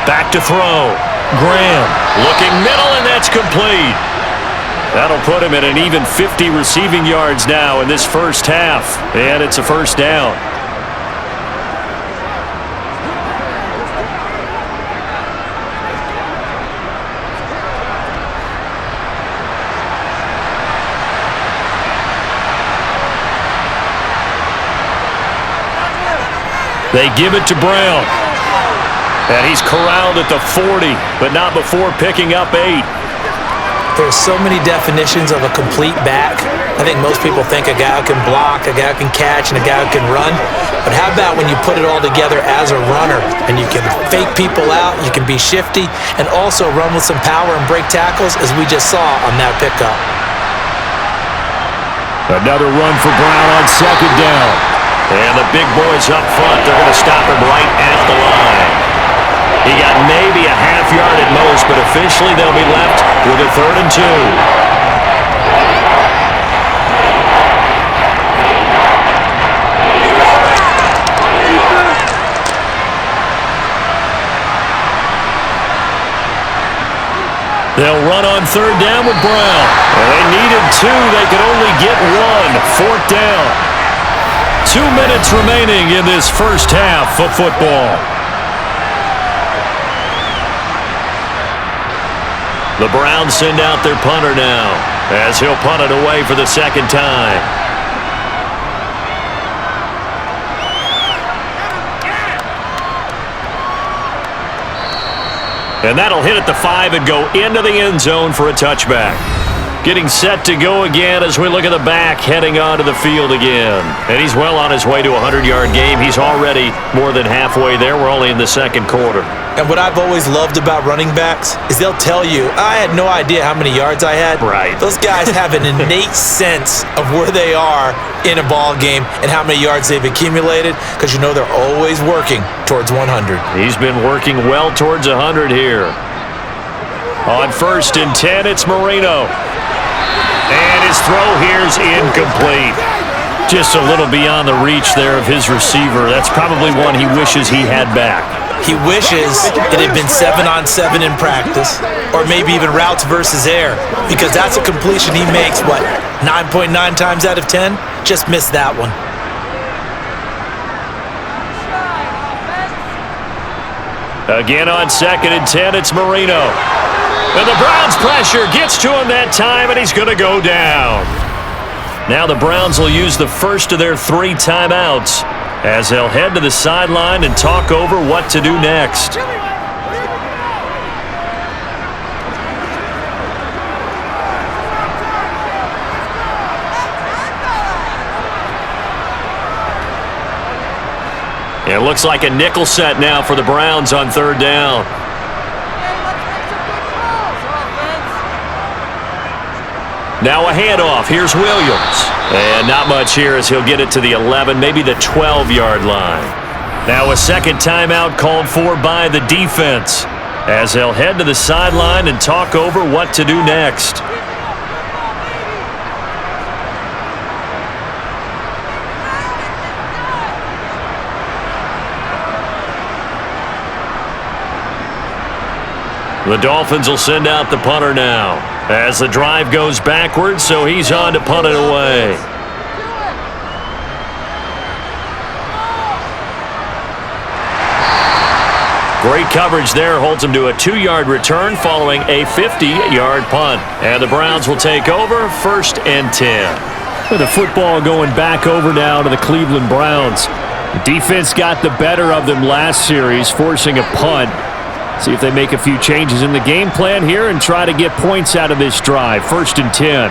Back to throw. Graham looking middle, and that's complete. That'll put him at an even 50 receiving yards now in this first half. And it's a first down. They give it to Brown. And he's corralled at the 40, but not before picking up 8. There's so many definitions of a complete back. I think most people think a guy who can block, a guy who can catch, and a guy who can run. But how about when you put it all together as a runner, and you can fake people out, you can be shifty, and also run with some power and break tackles, as we just saw on that pickup. Another run for Brown on 2nd down. And the big boys up front, they're going to stop him right at the line. He got maybe a half yard at most, but officially they'll be left with a 3rd and 2. They'll run on 3rd down with Brown. And they needed 2. They could only get 1. 4th down. 2 minutes remaining in this first half of football. The Browns send out their punter now as he'll punt it away for the 2nd time. And that'll hit at the 5 and go into the end zone for a touchback. Getting set to go again as we look at the back heading onto the field again. And he's well on his way to a 100-yard game. He's already more than halfway there. We're only in the 2nd quarter. And what I've always loved about running backs is they'll tell you, I had no idea how many yards I had. Right. Those guys have an innate sense of where they are in a ball game and how many yards they've accumulated, because you know they're always working towards 100. He's been working well towards 100 here. On 1st and 10, it's Marino. And his throw here's incomplete. Just a little beyond the reach there of his receiver. That's probably one he wishes he had back. He wishes it had been 7-on-7 in practice, or maybe even routes versus air, because that's a completion he makes, 9.9 times out of 10? Just missed that one. Again on 2nd and 10, it's Marino. And the Browns' pressure gets to him that time, and he's going to go down. Now the Browns will use the first of their 3 timeouts as they'll head to the sideline and talk over what to do next. It looks like a nickel set now for the Browns on 3rd down. Now a handoff. Here's Williams. And not much here as he'll get it to the 11, maybe the 12-yard line. Now a 2nd timeout called for by the defense as they'll head to the sideline and talk over what to do next. The Dolphins will send out the punter now as the drive goes backwards, so he's on to punt it away. Great coverage there, holds him to a 2-yard return following a 50-yard punt. And the Browns will take over, 1st and 10. With the football going back over now to the Cleveland Browns. The defense got the better of them last series, forcing a punt. See if they make a few changes in the game plan here and try to get points out of this drive. 1st and 10.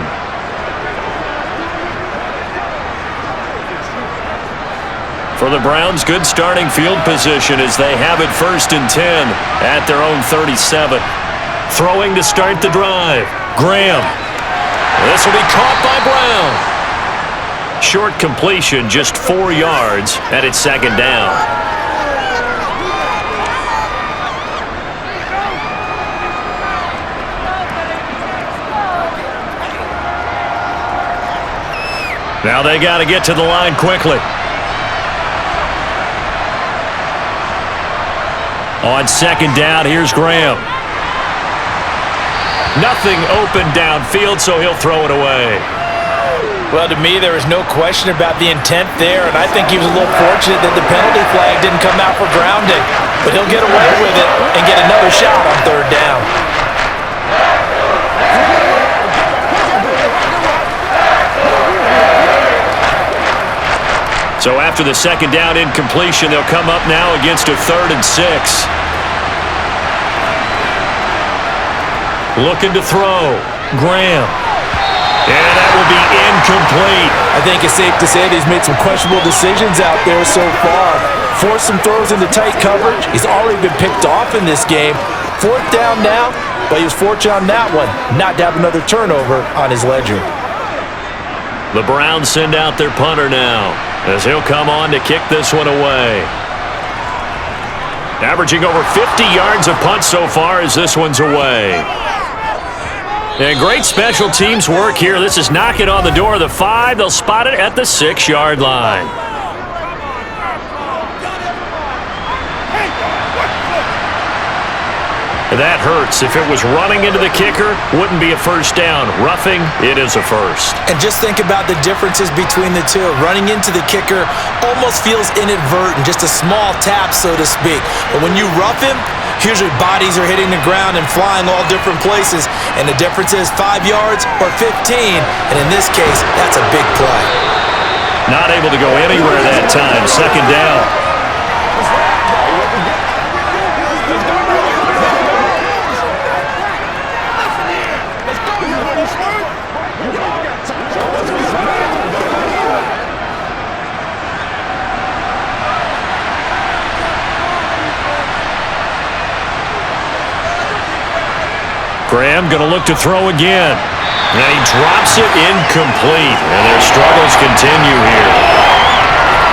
For the Browns, good starting field position as they have it 1st and 10 at their own 37. Throwing to start the drive. Graham. This will be caught by Brown. Short completion, just 4 yards, and it's 2nd down. Now they got to get to the line quickly. On 2nd down, here's Graham. Nothing open downfield, so he'll throw it away. Well, to me, there was no question about the intent there, and I think he was a little fortunate that the penalty flag didn't come out for grounding. But he'll get away with it and get another shot on 3rd down. So after the 2nd down incompletion, they'll come up now against a 3rd and 6. Looking to throw. Graham. And that will be incomplete. I think it's safe to say that he's made some questionable decisions out there so far. Forced some throws into tight coverage. He's already been picked off in this game. 4th down now, but he was fortunate on that one, not to have another turnover on his ledger. The Browns send out their punter now, as he'll come on to kick this one away. Averaging over 50 yards a punt so far as this one's away. And great special teams work here. This is knocking on the door of the 5. They'll spot it at the 6-yard line. That hurts. If it was running into the kicker, wouldn't be a 1st down. Roughing, it is a 1st. And just think about the differences between the two. Running into the kicker almost feels inadvertent, just a small tap, so to speak. But when you rough him, usually bodies are hitting the ground and flying all different places. And the difference is 5 yards or 15. And in this case, that's a big play. Not able to go anywhere that time. 2nd down. Graham going to look to throw again. And he drops it incomplete. And their struggles continue here.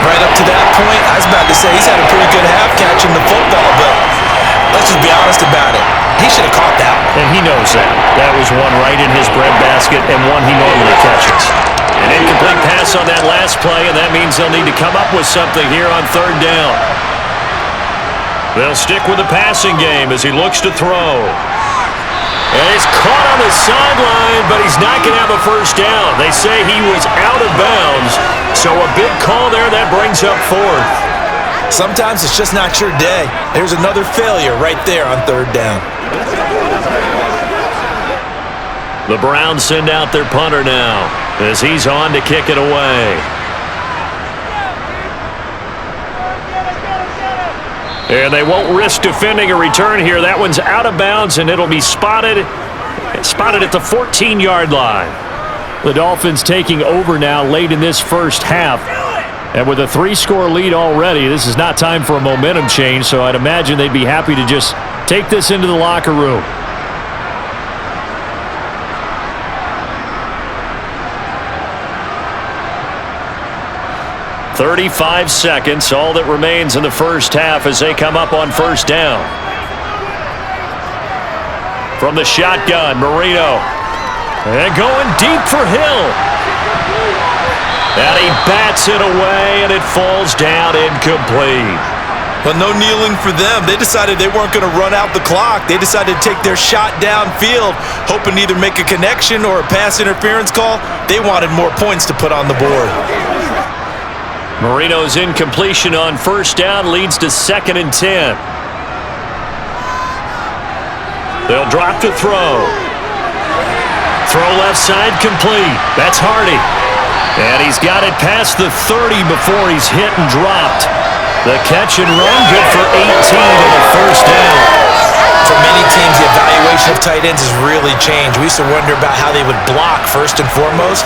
Right up to that point, I was about to say he's had a pretty good half catching the football, but let's just be honest about it. He should have caught that one. And he knows that. That was one right in his breadbasket and one he normally catches. An incomplete pass on that last play, and that means they'll need to come up with something here on 3rd down. They'll stick with the passing game as he looks to throw. And he's caught on the sideline, but he's not going to have a 1st down. They say he was out of bounds, so a big call there that brings up 4th. Sometimes it's just not your day. There's another failure right there on 3rd down. The Browns send out their punter now as he's on to kick it away. And they won't risk defending a return here. That one's out of bounds, and it'll be spotted at the 14-yard line. The Dolphins taking over now late in this 1st half. And with a 3-score lead already, this is not time for a momentum change, so I'd imagine they'd be happy to just take this into the locker room. "35 seconds, all that remains in the 1st half as they come up on 1st down. From the shotgun, Marino. And going deep for Hill. And he bats it away, and it falls down incomplete. Well, no kneeling for them. They decided they weren't going to run out the clock. They decided to take their shot downfield, hoping to either make a connection or a pass interference call. They wanted more points to put on the board. Marino's incompletion on first down leads to 2nd and 10. They'll drop to throw. Throw left side complete. That's Hardy. And he's got it past the 30 before he's hit and dropped. The catch and run, good for 18 and a first down. For many teams, the evaluation of tight ends has really changed. We used to wonder about how they would block first and foremost.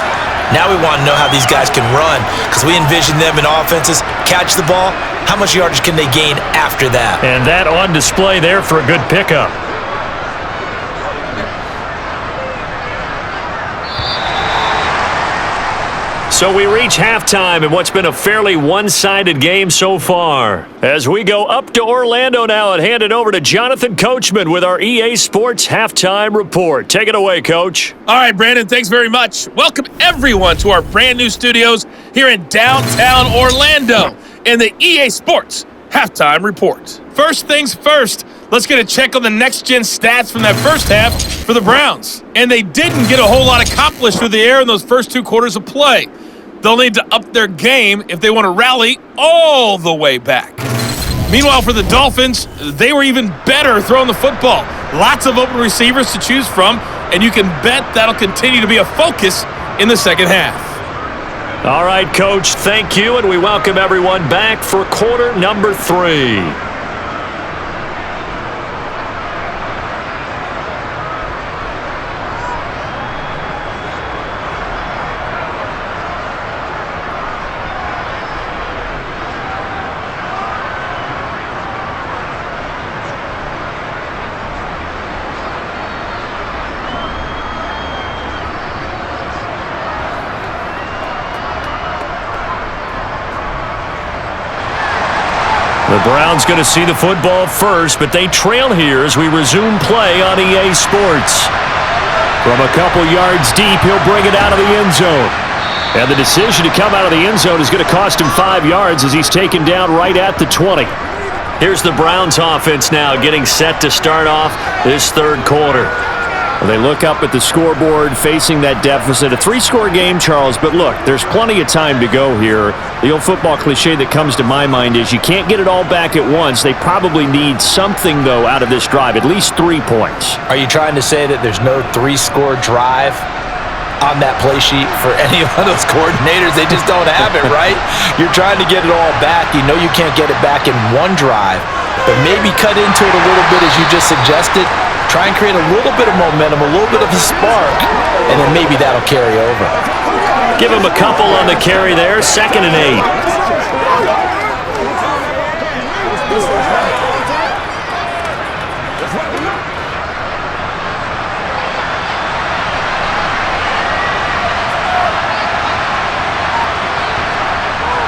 Now we want to know how these guys can run, because we envision them in offenses, catch the ball, how much yardage can they gain after that? And that on display there for a good pickup. So we reach halftime in what's been a fairly one-sided game so far. As we go up to Orlando now and hand it over to Jonathan Coachman with our EA Sports Halftime Report. Take it away, Coach. All right, Brandon, thanks very much. Welcome, everyone, to our brand new studios here in downtown Orlando in the EA Sports Halftime Report. First things first, let's get a check on the next-gen stats from that first half for the Browns. And they didn't get a whole lot accomplished through the air in those first 2 quarters of play. They'll need to up their game if they want to rally all the way back. Meanwhile, for the Dolphins, they were even better throwing the football. Lots of open receivers to choose from, and you can bet that'll continue to be a focus in the second half. All right, Coach, thank you, and we welcome everyone back for quarter number 3. The Browns going to see the football first, but they trail here as we resume play on EA Sports. From a couple yards deep, he'll bring it out of the end zone. And the decision to come out of the end zone is going to cost him 5 yards as he's taken down right at the 20. Here's the Browns offense now getting set to start off this third quarter. Well, they look up at the scoreboard facing that deficit. A 3-score game, Charles, but look, there's plenty of time to go here. The old football cliche that comes to my mind is you can't get it all back at once. They probably need something, though, out of this drive, at least 3 points. Are you trying to say that there's no 3-score drive on that play sheet for any of those coordinators? They just don't have it, right? You're trying to get it all back. You know you can't get it back in one drive, but maybe cut into it a little bit as you just suggested. Try and create a little bit of momentum, a little bit of a spark, and then maybe that'll carry over. Give him a couple on the carry there, 2nd and 8.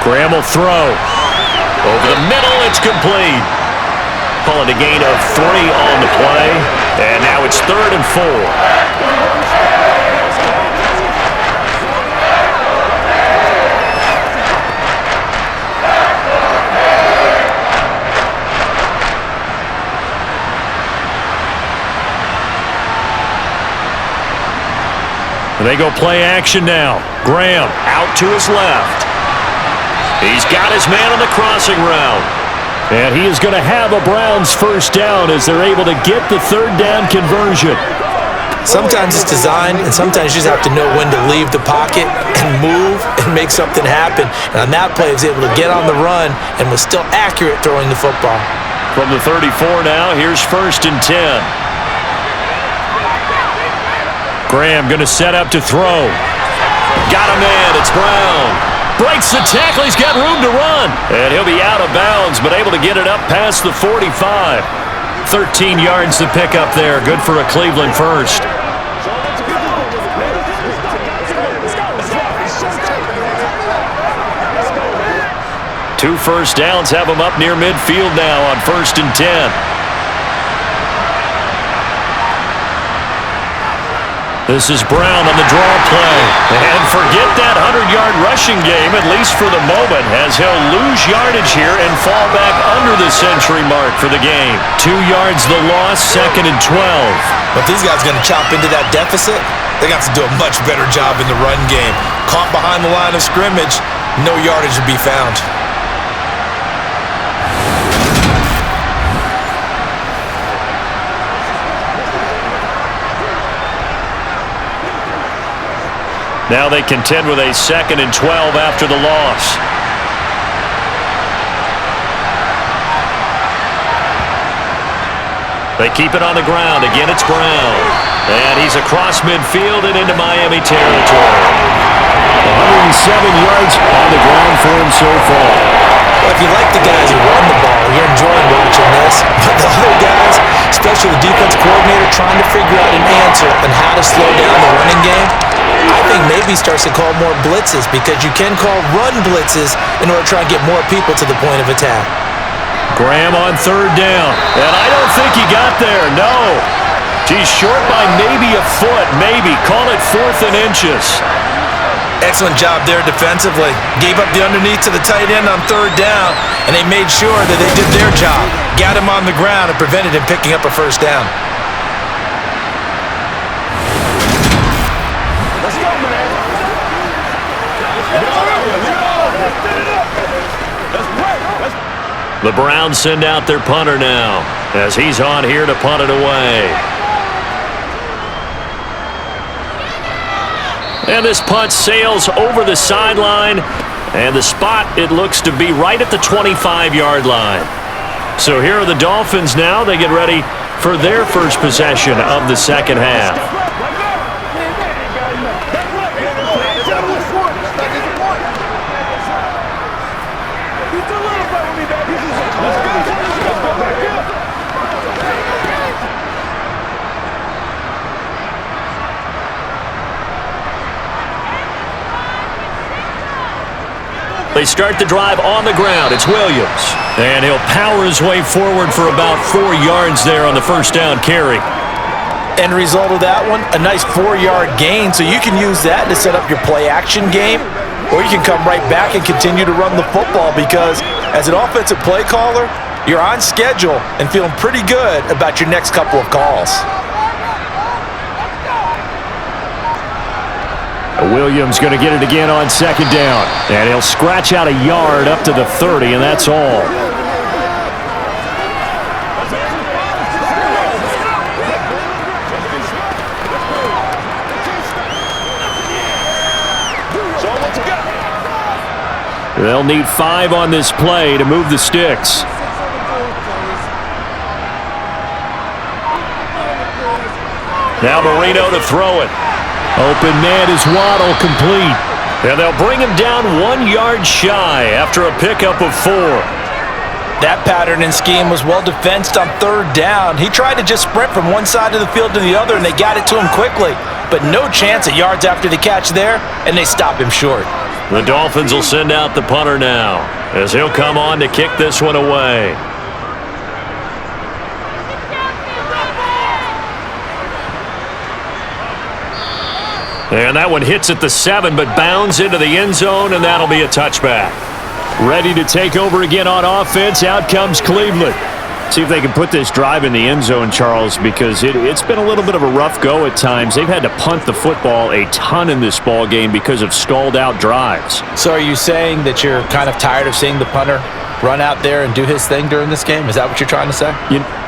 Graham will throw. Over the middle, it's complete. Calling a gain of 3 on the play. And now it's 3rd and 4. They go play action now. Graham out to his left. He's got his man on the crossing route. And he is going to have a Browns first down as they're able to get the 3rd down conversion. Sometimes it's designed, and sometimes you just have to know when to leave the pocket and move and make something happen. And on that play, he was able to get on the run and was still accurate throwing the football. From the 34 now, here's 1st and 10. Graham going to set up to throw. Got a man, it's Brown. Breaks the tackle, he's got room to run. And he'll be out of bounds, but able to get it up past the 45. 13 yards to pick up there. Good for a Cleveland first. Two first downs have him up near midfield now on 1st and 10. This is Brown on the draw play. And forget that 100-yard rushing game, at least for the moment, as he'll lose yardage here and fall back under the century mark for the game. 2 yards the loss, 2nd and 12. But these guys are going to chop into that deficit. They got to do a much better job in the run game. Caught behind the line of scrimmage, no yardage to be found. Now they contend with a 2nd and 12 after the loss. They keep it on the ground. Again, it's Brown. And he's across midfield and into Miami territory. 107 yards on the ground for him so far. Well, if you like the guys who run the ball, you're enjoying watching this. But the other guys, especially the defense coordinator, trying to figure out an answer on how to slow down the running game, I think maybe starts to call more blitzes, because you can call run blitzes in order to try and get more people to the point of attack. Graham on 3rd down. And I don't think he got there, no. He's short by maybe a foot, maybe. Call it 4th and inches. Excellent job there defensively. Gave up the underneath to the tight end on 3rd down, and they made sure that they did their job. Got him on the ground and prevented him picking up a 1st down. The Browns send out their punter now, as he's on here to punt it away. And this punt sails over the sideline, and the spot, it looks to be right at the 25-yard line. So here are the Dolphins now. They get ready for their first possession of the 2nd half. They start the drive on the ground. It's Williams. And he'll power his way forward for about 4 yards there on the 1st down carry. End result of that one, a nice 4-yard gain, so you can use that to set up your play-action game, or you can come right back and continue to run the football, because as an offensive play caller, you're on schedule and feeling pretty good about your next couple of calls. Williams going to get it again on 2nd down. And he'll scratch out a yard up to the 30, and that's all. They'll need 5 on this play to move the sticks. Now Marino to throw it. Open man is Waddle, complete. And they'll bring him down 1 yard shy after a pickup of 4. That pattern and scheme was well defensed on 3rd down. He tried to just sprint from one side of the field to the other, and they got it to him quickly. But no chance at yards after the catch there, and they stop him short. The Dolphins will send out the punter now, as he'll come on to kick this one away. And that one hits at the 7, but bounds into the end zone, and that'll be a touchback. Ready to take over again on offense. Out comes Cleveland. See if they can put this drive in the end zone, Charles, because it's been a little bit of a rough go at times. They've had to punt the football a ton in this ball game because of stalled-out drives. So are you saying that you're kind of tired of seeing the punter run out there and do his thing during this game? Is that what you're trying to say?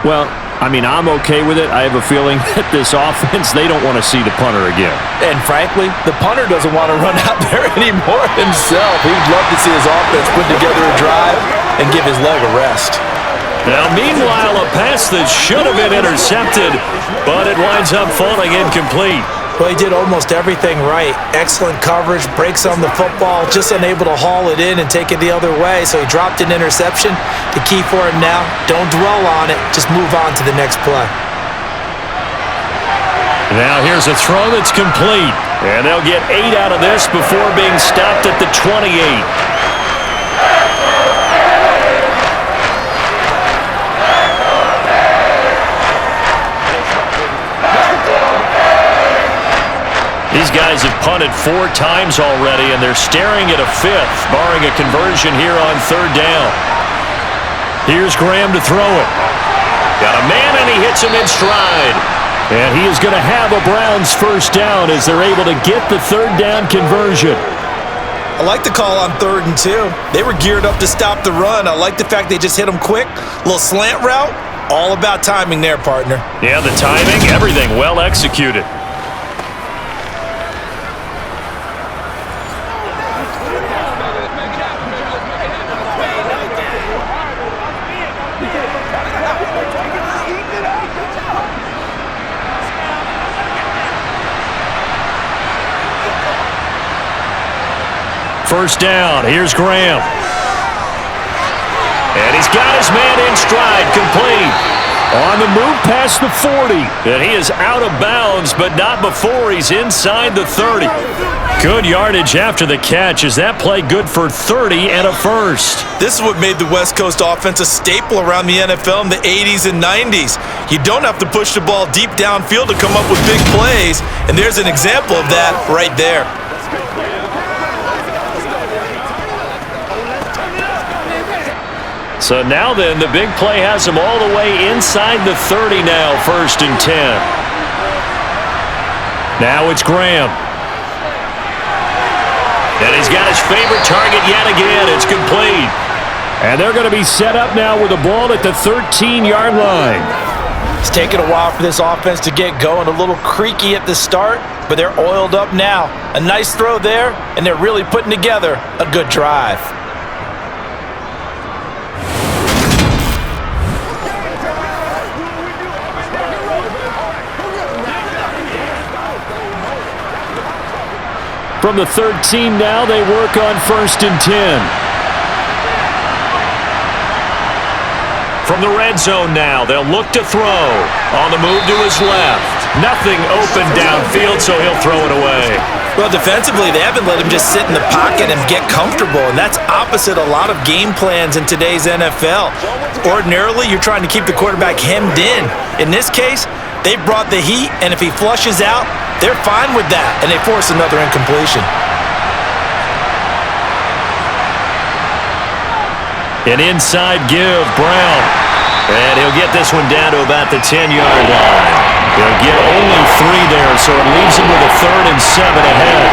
Well, I mean, I'm okay with it. I have a feeling that this offense, they don't want to see the punter again. And frankly, the punter doesn't want to run out there anymore himself. He'd love to see his offense put together a drive and give his leg a rest. Now, meanwhile, a pass that should have been intercepted, but it winds up falling incomplete. Well, he did almost everything right. Excellent coverage, breaks on the football, just unable to haul it in and take it the other way, so he dropped an interception. The key for him now, don't dwell on it, just move on to the next play. Now here's a throw that's complete, and they'll get 8 out of this before being stopped at the 28. These guys have punted 4 times already, and they're staring at a 5th, barring a conversion here on 3rd down. Here's Graham to throw it. Got a man, and he hits him in stride. And he is going to have a Browns first down as they're able to get the 3rd down conversion. I like the call on 3rd and 2. They were geared up to stop the run. I like the fact they just hit them quick. Little slant route. All about timing there, partner. Yeah, the timing, everything well executed. First down, here's Graham. And he's got his man in stride, complete. On the move past the 40. And he is out of bounds, but not before he's inside the 30. Good yardage after the catch. Is that play good for 30 and a first? This is what made the West Coast offense a staple around the NFL in the 80s and 90s. You don't have to push the ball deep downfield to come up with big plays, and there's an example of that right there. So now then, the big play has him all the way inside the 30 now, 1st and 10. Now it's Graham. And he's got his favorite target yet again. It's complete. And they're going to be set up now with the ball at the 13-yard line. It's taken a while for this offense to get going. A little creaky at the start, but they're oiled up now. A nice throw there, and they're really putting together a good drive. From the 13 now, they work on 1st and 10. From the red zone now, they'll look to throw. On the move to his left. Nothing open downfield, so he'll throw it away. Well, defensively, they haven't let him just sit in the pocket and get comfortable, and that's opposite a lot of game plans in today's NFL. Ordinarily, you're trying to keep the quarterback hemmed in. In this case, they brought the heat, and if he flushes out, they're fine with that, and they force another incompletion. An inside give, Brown. And he'll get this one down to about the 10-yard line. He'll get only 3 there, so it leaves him with a 3rd and 7 ahead.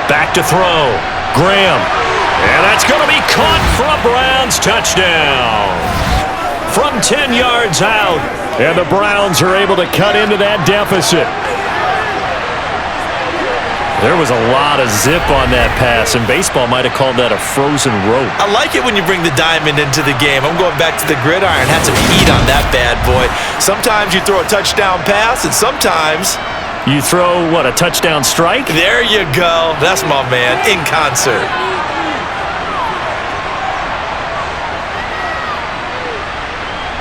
Back to throw. Graham. And that's going to be caught for a Browns touchdown. From 10 yards out. And the Browns are able to cut into that deficit. There was a lot of zip on that pass, and baseball might have called that a frozen rope. I like it when you bring the diamond into the game. I'm going back to the gridiron. Had some heat on that bad boy. Sometimes you throw a touchdown pass, and sometimes you throw, what, a touchdown strike? There you go. That's my man, in concert.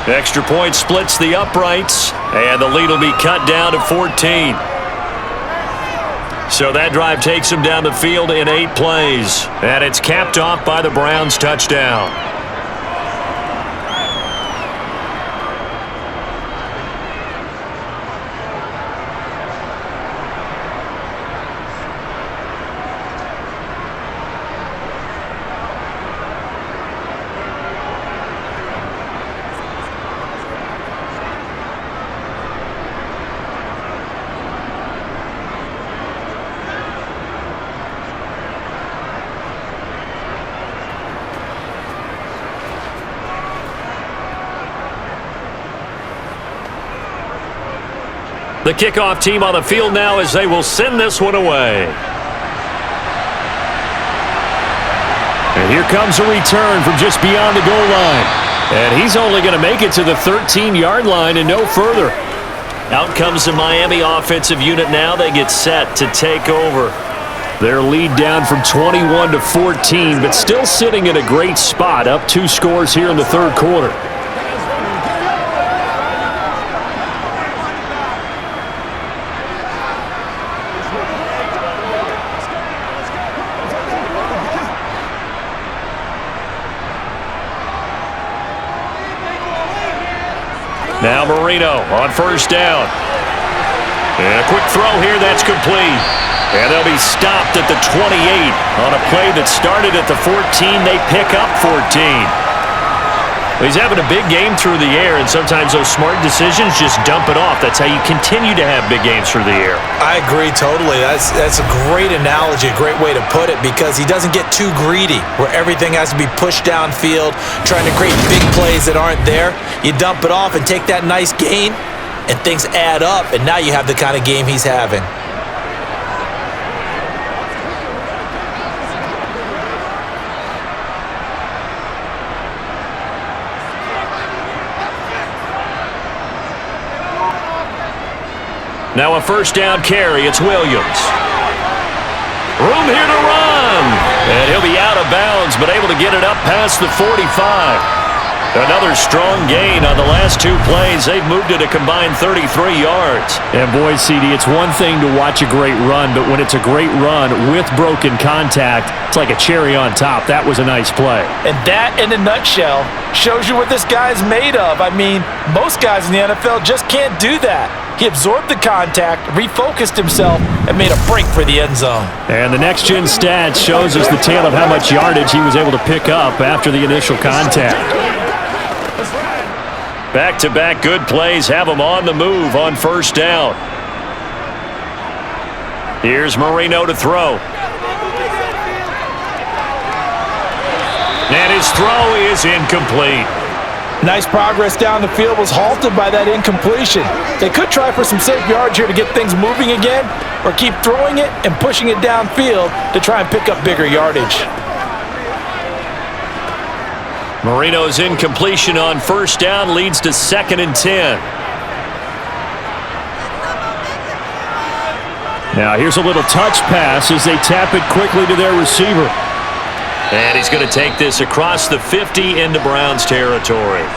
Extra point splits the uprights, and the lead will be cut down to 14. So that drive takes them down the field in 8 plays, and it's capped off by the Browns touchdown. The kickoff team on the field now as they will send this one away. And here comes a return from just beyond the goal line. And he's only going to make it to the 13-yard line and no further. Out comes the Miami offensive unit now. They get set to take over. Their lead down from 21 to 14, but still sitting in a great spot, up 2 scores here in the 3rd quarter. Now Marino on first down. And a quick throw here, that's complete. And they'll be stopped at the 28 on a play that started at the 14. They pick up 14. He's having a big game through the air, and sometimes those smart decisions just dump it off. That's how you continue to have big games through the air. I agree totally. That's a great analogy, a great way to put it, because he doesn't get too greedy where everything has to be pushed downfield, trying to create big plays that aren't there. You dump it off and take that nice gain, and things add up, and now you have the kind of game he's having. Now a first down carry. It's Williams. Room here to run. And he'll be out of bounds, but able to get it up past the 45. Another strong gain on the last two plays. They've moved it a combined 33 yards. And boy, CD, it's one thing to watch a great run, but when it's a great run with broken contact, it's like a cherry on top. That was a nice play. And that, in a nutshell, shows you what this guy's made of. I mean, most guys in the NFL just can't do that. He absorbed the contact, refocused himself, and made a break for the end zone. And the next-gen stats shows us the tale of how much yardage he was able to pick up after the initial contact. Back-to-back good plays have him on the move on first down. Here's Marino to throw. And his throw is incomplete. Nice progress down the field was halted by that incompletion. They could try for some safe yards here to get things moving again, or keep throwing it and pushing it downfield to try and pick up bigger yardage. Marino's incompletion on first down leads to 2nd and 10. Now here's a little touch pass as they tap it quickly to their receiver. And he's going to take this across the 50 into Browns territory.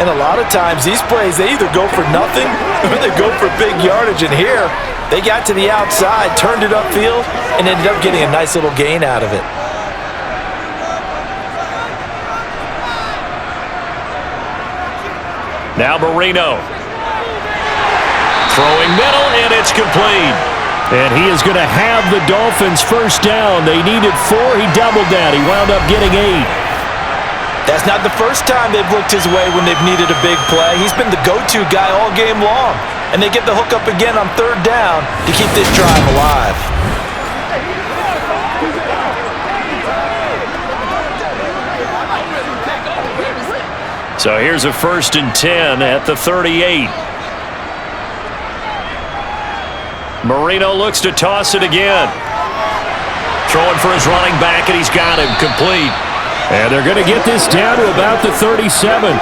And a lot of times these plays, they either go for nothing or they go for big yardage. And here, they got to the outside, turned it upfield, and ended up getting a nice little gain out of it. Now Marino. Throwing middle, and it's complete. And he is going to have the Dolphins first down. They needed 4. He doubled that. He wound up getting 8. That's not the first time they've looked his way when they've needed a big play. He's been the go-to guy all game long. And they get the hook up again on third down to keep this drive alive. So here's a 1st and 10 at the 38. Marino looks to toss it again. Throwing for his running back, and he's got him complete. And they're going to get this down to about the 37.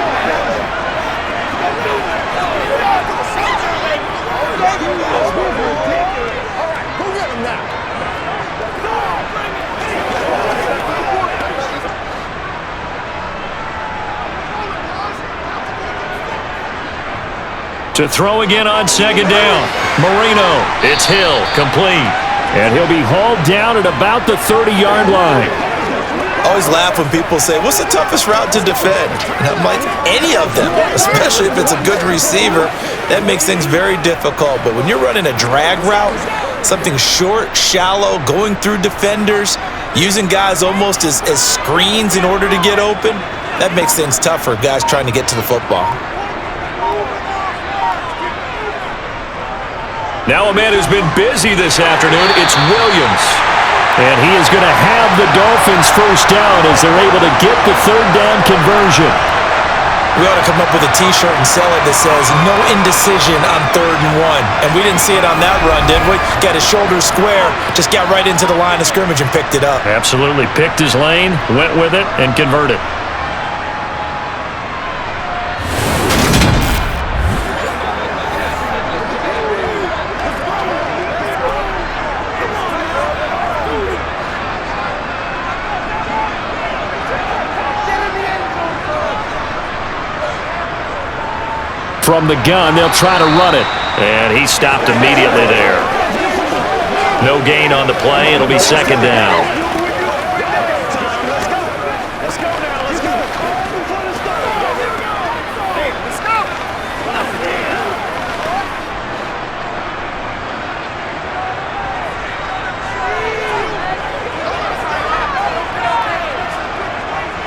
To throw again on 2nd down. Marino. It's Hill. Complete. And he'll be hauled down at about the 30-yard line. I always laugh when people say, what's the toughest route to defend? And I'm like, any of them, especially if it's a good receiver. That makes things very difficult. But when you're running a drag route, something short, shallow, going through defenders, using guys almost as screens in order to get open, that makes things tough for guys trying to get to the football. Now a man who's been busy this afternoon, it's Williams. And he is going to have the Dolphins first down as they're able to get the third down conversion. We ought to come up with a T-shirt and sell it that says, no indecision on 3rd and 1. And we didn't see it on that run, did we? Got his shoulders square, just got right into the line of scrimmage and picked it up. Absolutely. Picked his lane, went with it, and converted. From the gun, they'll try to run it. And he stopped immediately there. No gain on the play. It'll be 2nd down.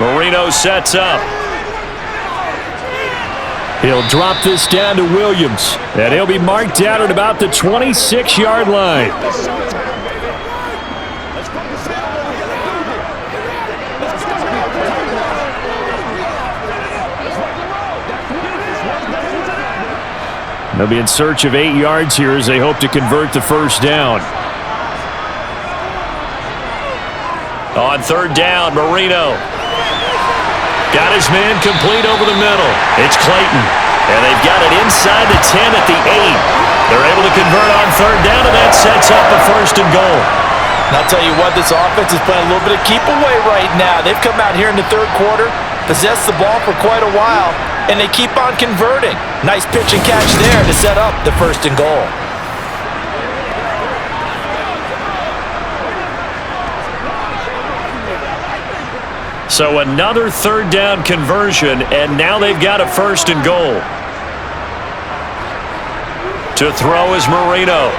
Marino sets up. He'll drop this down to Williams, and he'll be marked down at about the 26-yard line. They'll be in search of 8 yards here as they hope to convert the first down. On third down, Marino got his man complete over the middle. It's Clayton, and they've got it inside the 10 at the 8. They're able to convert on third down, and that sets up a first and goal. And I'll tell you what, this offense is playing a little bit of keep away right now. They've come out here in the third quarter, possessed the ball for quite a while, and they keep on converting. Nice pitch and catch there to set up the first and goal. So another third down conversion, and now they've got a first and goal. To throw is Marino.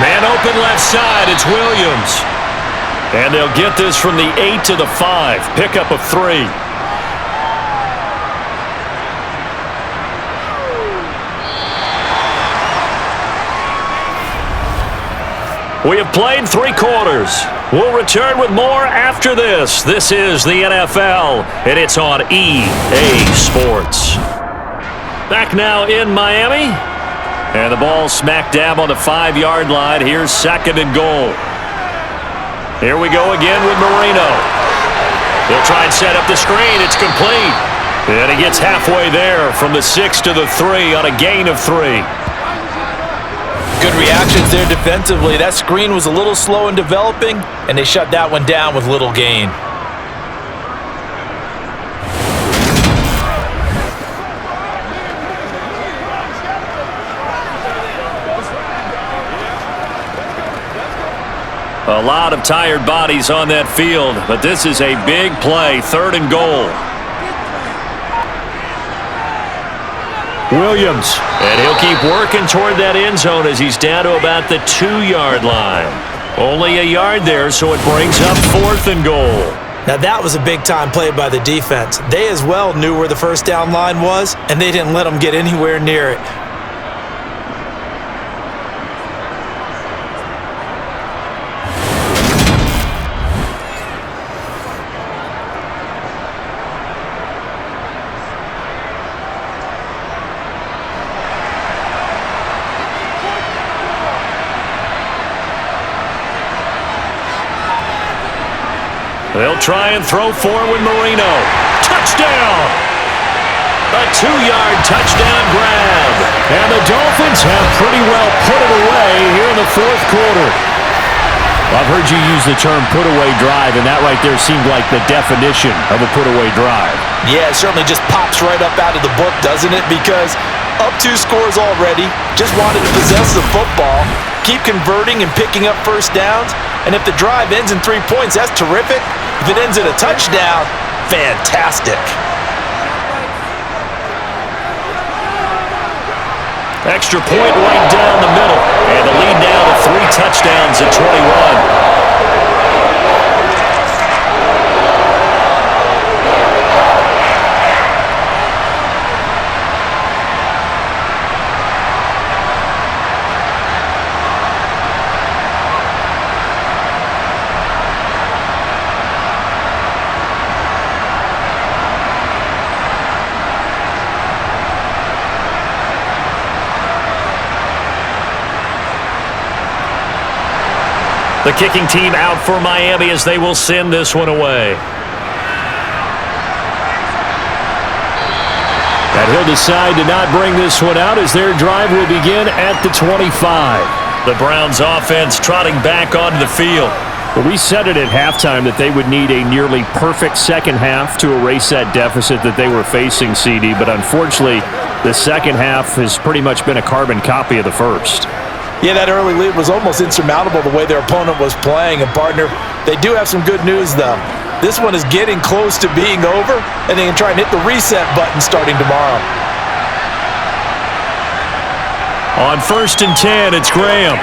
Man open left side, it's Williams. And they'll get this from the 8 to the 5, pickup of 3. We have played 3 quarters. We'll return with more after this. This is the NFL, and it's on EA Sports. Back now in Miami, and the ball smack dab on the 5-yard line. Here's second and goal. Here we go again with Marino. He'll try and set up the screen. It's complete. And he gets halfway there from the 6 to the 3 on a gain of 3. Good reactions there defensively. That screen was a little slow in developing, and they shut that one down with little gain. A lot of tired bodies on that field, but this is a big play, third and goal. Williams. And he'll keep working toward that end zone as he's down to about the 2-yard line. Only a yard there, so it brings up fourth and goal. Now that was a big-time play by the defense. They as well knew where the first down line was, and they didn't let them get anywhere near it. They'll try and throw forward Marino. Touchdown! A 2-yard touchdown grab. And the Dolphins have pretty well put it away here in the fourth quarter. I've heard you use the term put-away drive, and that right there seemed like the definition of a put-away drive. Yeah, it certainly just pops right up out of the book, doesn't it? Because up 2 scores already, just wanted to possess the football, keep converting and picking up first downs, and if the drive ends in 3 points, that's terrific. If it ends in a touchdown, fantastic. Extra point right down the middle. And the lead now to 3 touchdowns at 21. The kicking team out for Miami as they will send this one away. And he'll decide to not bring this one out as their drive will begin at the 25. The Browns offense trotting back onto the field. Well, we said it at halftime that they would need a nearly perfect second half to erase that deficit that they were facing, CD. But unfortunately, the second half has pretty much been a carbon copy of the first. Yeah, that early lead was almost insurmountable the way their opponent was playing. And, partner, they do have some good news, though. This one is getting close to being over, and they can try and hit the reset button starting tomorrow. On 1st and 10, it's Graham.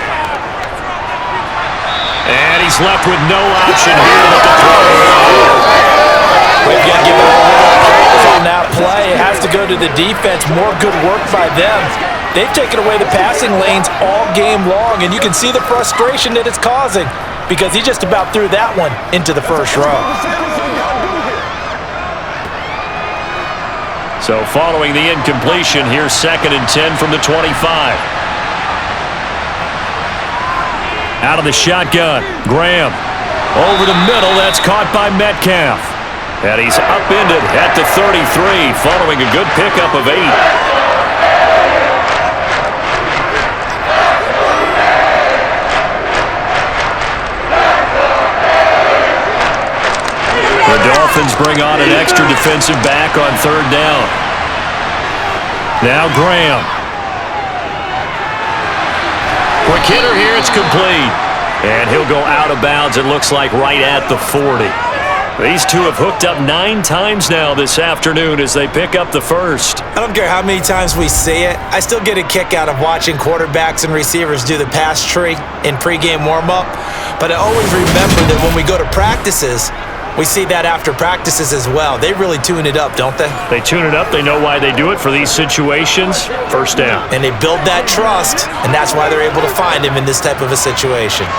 And he he's left with no option here but to throw. We've got to give it a little praise on that play. It has to go to the defense. More good work by them. They've taken away the passing lanes all game long, and you can see the frustration that it's causing because he just about threw that one into the first row. So following the incompletion, here's 2nd and 10 from the 25. Out of the shotgun, Graham. Over the middle, that's caught by Metcalf. And he's upended at the 33, following a good pickup of 8. The Dolphins bring on an extra defensive back on 3rd down. Now Graham. Quick hitter here, it's complete. And he'll go out of bounds, it looks like right at the 40. These two have hooked up 9 times now this afternoon as they pick up the first. I don't care how many times we see it. I still get a kick out of watching quarterbacks and receivers do the pass tree in pregame warm-up. But I always remember that when we go to practices, we see that after practices as well. They really tune it up, don't they? They tune it up. They know why they do it for these situations. First down. And they build that trust, and that's why they're able to find him in this type of a situation.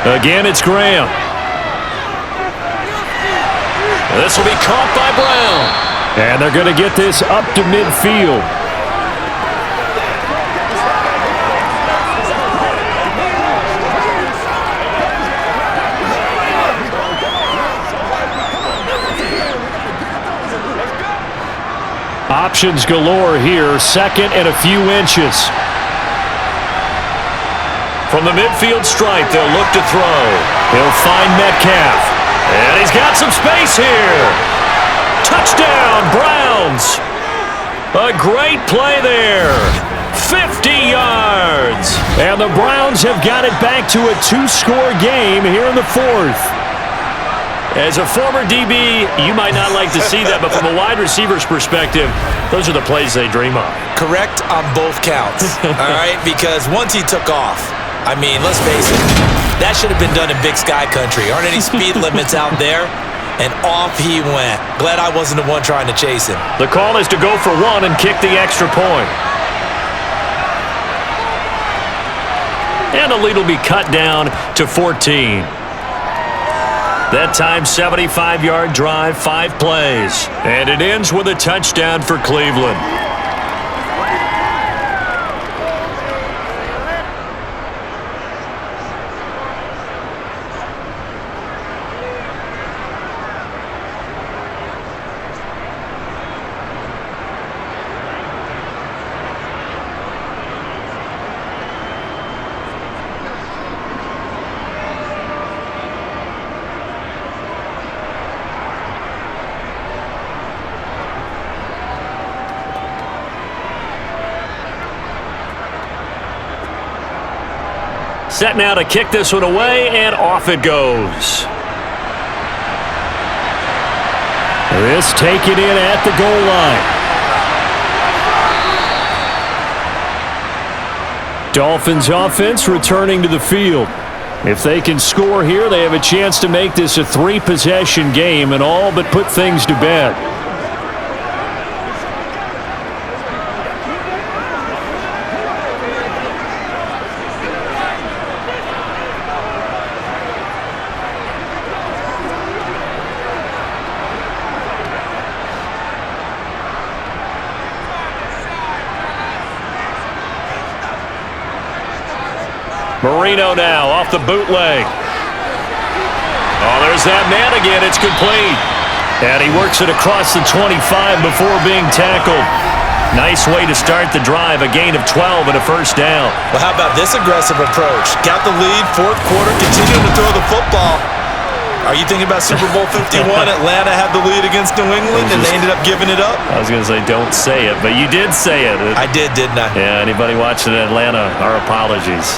Again, it's Graham. This will be caught by Brown. And they're going to get this up to midfield. Options galore here. 2nd and a few inches. From the midfield stripe, they'll look to throw. He'll find Metcalf. And he's got some space here. Touchdown, Browns. A great play there. 50 yards. And the Browns have got it back to a 2-score game here in the 4th. As a former DB, you might not like to see that, but from a wide receiver's perspective, those are the plays they dream of. Correct on both counts, all right? Because once he took off, I mean, let's face it, that should have been done in Big Sky Country. Aren't any speed limits out there? And off he went. Glad I wasn't the one trying to chase him. The call is to go for 1 and kick the extra point. And the lead will be cut down to 14. That time, 75-yard drive, 5 plays. And it ends with a touchdown for Cleveland. Set now to kick this one away, and off it goes. This taken in at the goal line. Dolphins offense returning to the field. If they can score here, they have a chance to make this a 3-possession game and all but put things to bed. Marino now off the bootleg. Oh, there's that man again. It's complete. And he works it across the 25 before being tackled. Nice way to start the drive. A gain of 12 and a first down. Well, how about this aggressive approach? Got the lead, 4th quarter, continuing to throw the football. Are you thinking about Super Bowl 51? Atlanta had the lead against New England, and they ended up giving it up? I was going to say, don't say it, but you did say it. I did, didn't I? Yeah, anybody watching Atlanta, our apologies.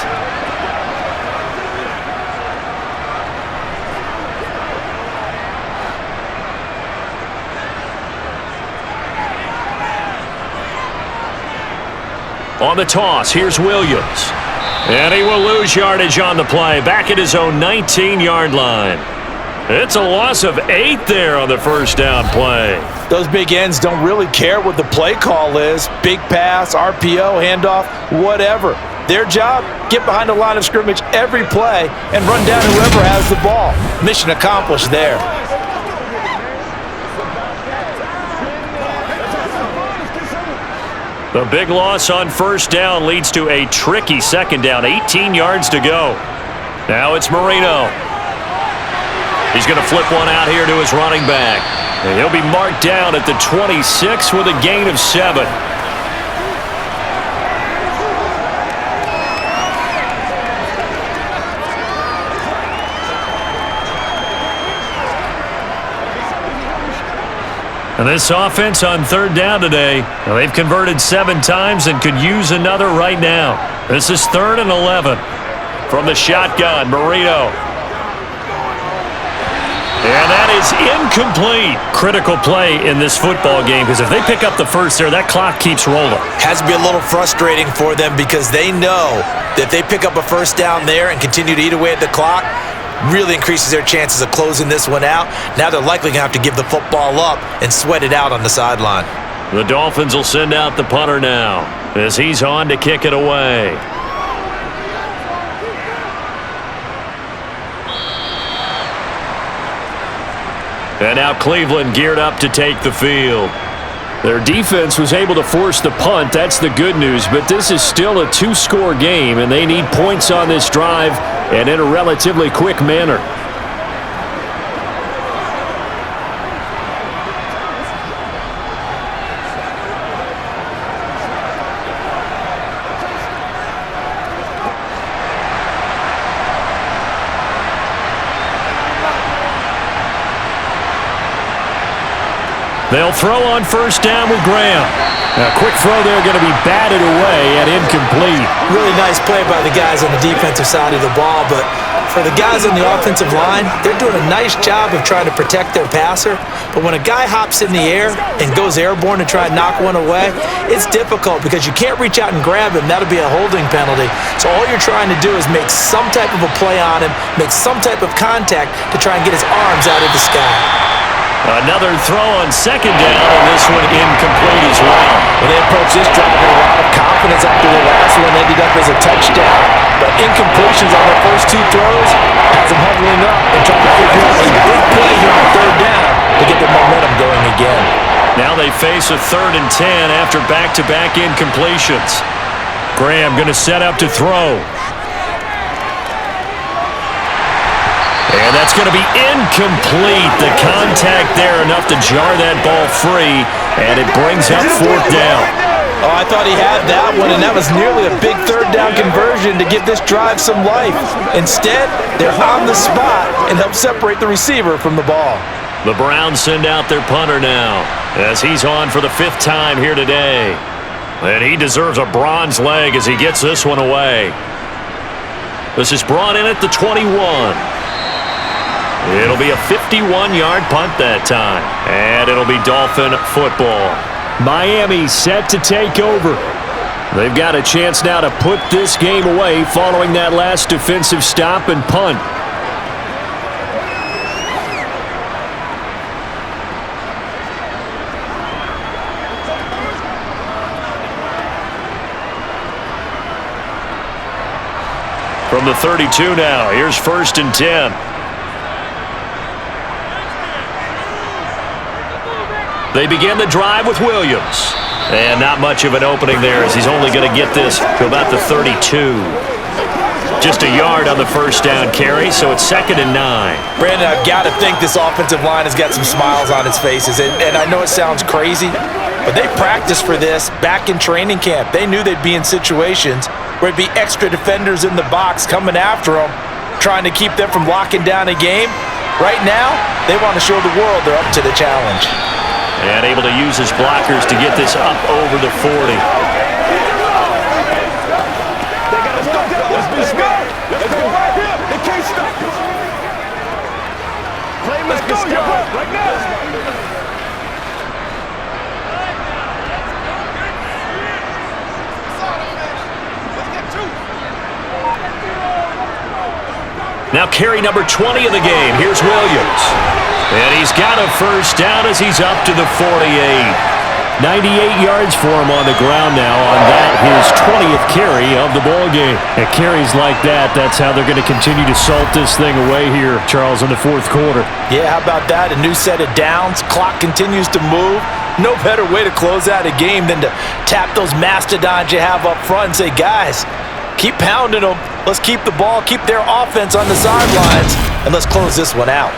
On the toss, here's Williams. And he will lose yardage on the play, back at his own 19-yard line. It's a loss of 8 there on the first down play. Those big ends don't really care what the play call is. Big pass, RPO, handoff, whatever. Their job, get behind the line of scrimmage every play and run down whoever has the ball. Mission accomplished there. The big loss on first down leads to a tricky second down. 18 yards to go. Now it's Marino. He's going to flip one out here to his running back. And he'll be marked down at the 26 with a gain of 7. And this offense on third down today, well, they've converted 7 times and could use another right now. This is 3rd and 11. From the shotgun, Marino. And that is incomplete. Critical play in this football game, because if they pick up the first there, that clock keeps rolling. Has to be a little frustrating for them because they know that if they pick up a first down there and continue to eat away at the clock, really increases their chances of closing this one out. Now they're likely going to have to give the football up and sweat it out on the sideline. The Dolphins will send out the punter now as he's on to kick it away. And now Cleveland geared up to take the field. Their defense was able to force the punt. That's the good news. But this is still a 2-score game, and they need points on this drive and in a relatively quick manner. They'll throw on first down with Graham. A quick throw there, going to be batted away and incomplete. Really nice play by the guys on the defensive side of the ball, but for the guys on the offensive line, they're doing a nice job of trying to protect their passer. But when a guy hops in the air and goes airborne to try and knock one away, it's difficult because you can't reach out and grab him. That'll be a holding penalty. So all you're trying to do is make some type of a play on him, make some type of contact to try and get his arms out of the sky. Another throw on second down, and this one incomplete as well. When they approach this drive with a lot of confidence after the last one ended up as a touchdown. But incompletions on the first 2 throws has them huddling up and trying to figure out a big play here on third down to get the momentum going again. Now they face a 3rd and 10 after back-to-back incompletions. Graham going to set up to throw. And that's going to be incomplete. The contact there enough to jar that ball free, and it brings up 4th down. Oh, I thought he had that one, and that was nearly a big third down conversion to give this drive some life. Instead, they're on the spot and help separate the receiver from the ball. The Browns send out their punter now as he's on for the 5th time here today. And he deserves a bronze leg as he gets this one away. This is brought in at the 21. It'll be a 51-yard punt that time, and it'll be Dolphin football. Miami set to take over. They've got a chance now to put this game away following that last defensive stop and punt. From the 32 now, here's 1st and 10. They begin the drive with Williams. And not much of an opening there as he's only going to get this to about the 32. Just a yard on the first down carry, so it's 2nd and 9. Brandon, I've got to think this offensive line has got some smiles on its faces. And I know it sounds crazy, but they practiced for this back in training camp. They knew they'd be in situations where it'd be extra defenders in the box coming after them, trying to keep them from locking down a game. Right now, they want to show the world they're up to the challenge. And able to use his blockers to get this up over the 40. Let's go right here. They can't stop us. Playmaker step up right now. Now carry number 20 of the game. Here's Williams. And he's got a first down as he's up to the 48. 98 yards for him on the ground now on that, his 20th carry of the ball game. And carries like that, that's how they're going to continue to salt this thing away here, Charles, in the fourth quarter. Yeah, how about that? A new set of downs. Clock continues to move. No better way to close out a game than to tap those mastodons you have up front and say, guys, keep pounding them. Let's keep the ball, keep their offense on the sidelines, and let's close this one out.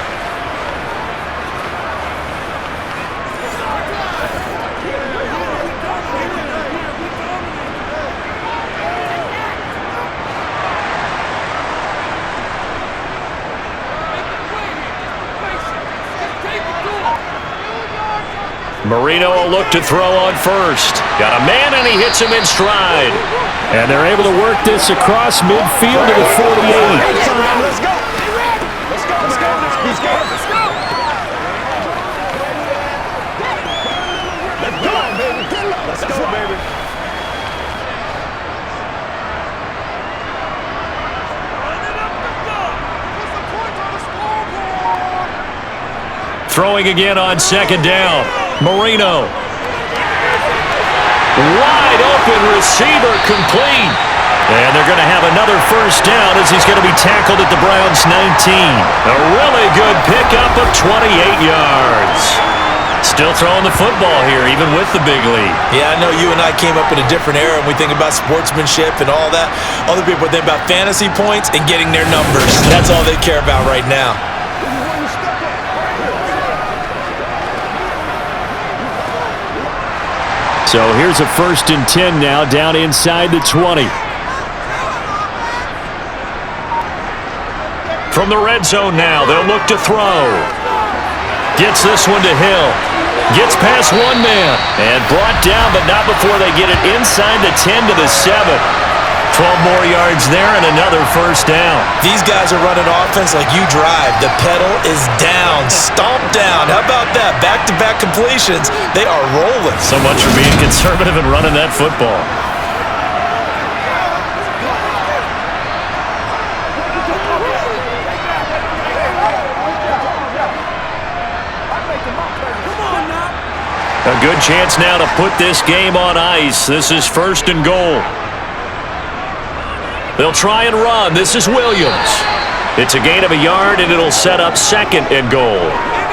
Marino will look to throw on first. Got a man, and he hits him in stride. And they're able to work this across midfield to the 48. Let's go. Let's go. Let's go. Let's go. Let's go. Let's go, baby. Let's go, baby. Throwing again on second down. Marino. Wide open receiver, complete. And they're going to have another first down as he's going to be tackled at the Browns' 19. A really good pickup of 28 yards. Still throwing the football here, even with the big lead. Yeah, I know you and I came up in a different era, and we think about sportsmanship and all that. Other people think about fantasy points and getting their numbers. That's all they care about right now. So here's a 1st and 10 now, down inside the 20. From the red zone now, they'll look to throw. Gets this one to Hill. Gets past one man. And brought down, but not before they get it inside the 10 to the 7. 12 more yards there and another first down. These guys are running offense like you drive. The pedal is down, stomp down. How about that? Back-to-back completions. They are rolling. So much for being conservative and running that football. A good chance now to put this game on ice. This is 1st and goal. They'll try and run. This is Williams. It's a gain of a yard, and it'll set up 2nd and goal.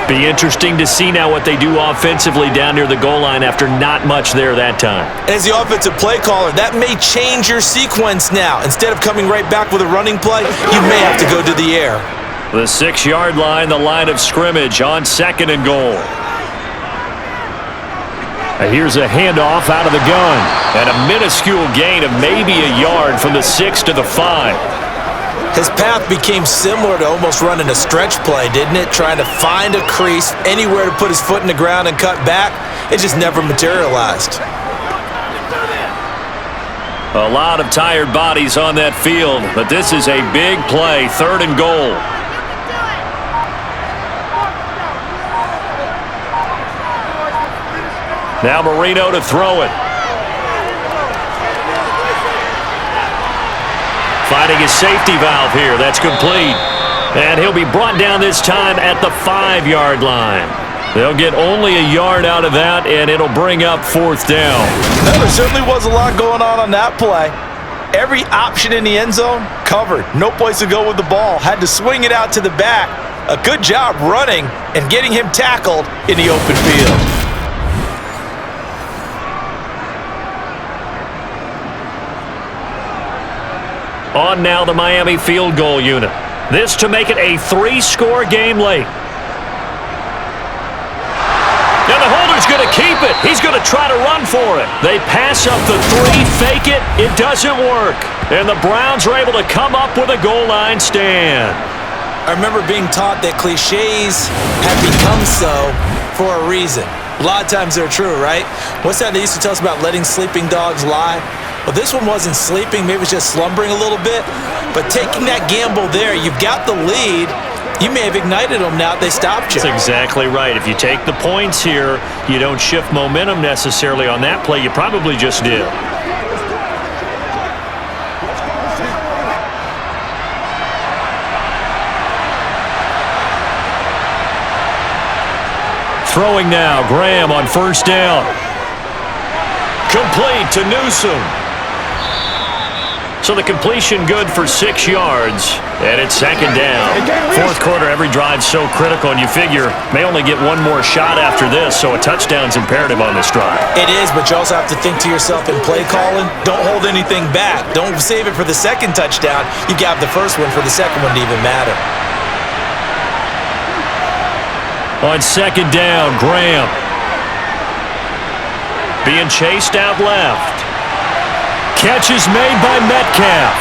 Be interesting to see now what they do offensively down near the goal line after not much there that time. As the offensive play caller, that may change your sequence now. Instead of coming right back with a running play, you may have to go to the air. The 6-yard line, the line of scrimmage on 2nd and goal. Here's a handoff out of the gun. And a minuscule gain of maybe a yard from the 6 to the 5. His path became similar to almost running a stretch play, didn't it? Trying to find a crease, anywhere to put his foot in the ground and cut back. It just never materialized. A lot of tired bodies on that field, but this is a big play, 3rd and goal. Now Marino to throw it. Finding his safety valve here. That's complete. And he'll be brought down this time at the 5-yard line. They'll get only a yard out of that, and it'll bring up 4th down. Well, there certainly was a lot going on that play. Every option in the end zone covered. No place to go with the ball. Had to swing it out to the back. A good job running and getting him tackled in the open field. On now the Miami field goal unit. This to make it a 3-score game late. Now the holder's going to keep it. He's going to try to run for it. They pass up the 3, fake it. It doesn't work. And the Browns are able to come up with a goal line stand. I remember being taught that cliches have become so for a reason. A lot of times they're true, right? What's that they used to tell us about letting sleeping dogs lie? Well, this one wasn't sleeping. Maybe it's just slumbering a little bit. But taking that gamble there, you've got the lead. You may have ignited them now they stopped you. That's exactly right. If you take the points here, you don't shift momentum necessarily on that play. You probably just did. Throwing now, Graham on first down. Complete to Newsome. So the completion good for 6 yards, and it's second down. Fourth quarter, every drive's so critical, and you figure may only get one more shot after this, so a touchdown's imperative on this drive. It is, but you also have to think to yourself in play calling, don't hold anything back. Don't save it for the second touchdown. You got the first one for the second one to even matter. On second down, Graham. Being chased out left. Catch is made by Metcalf.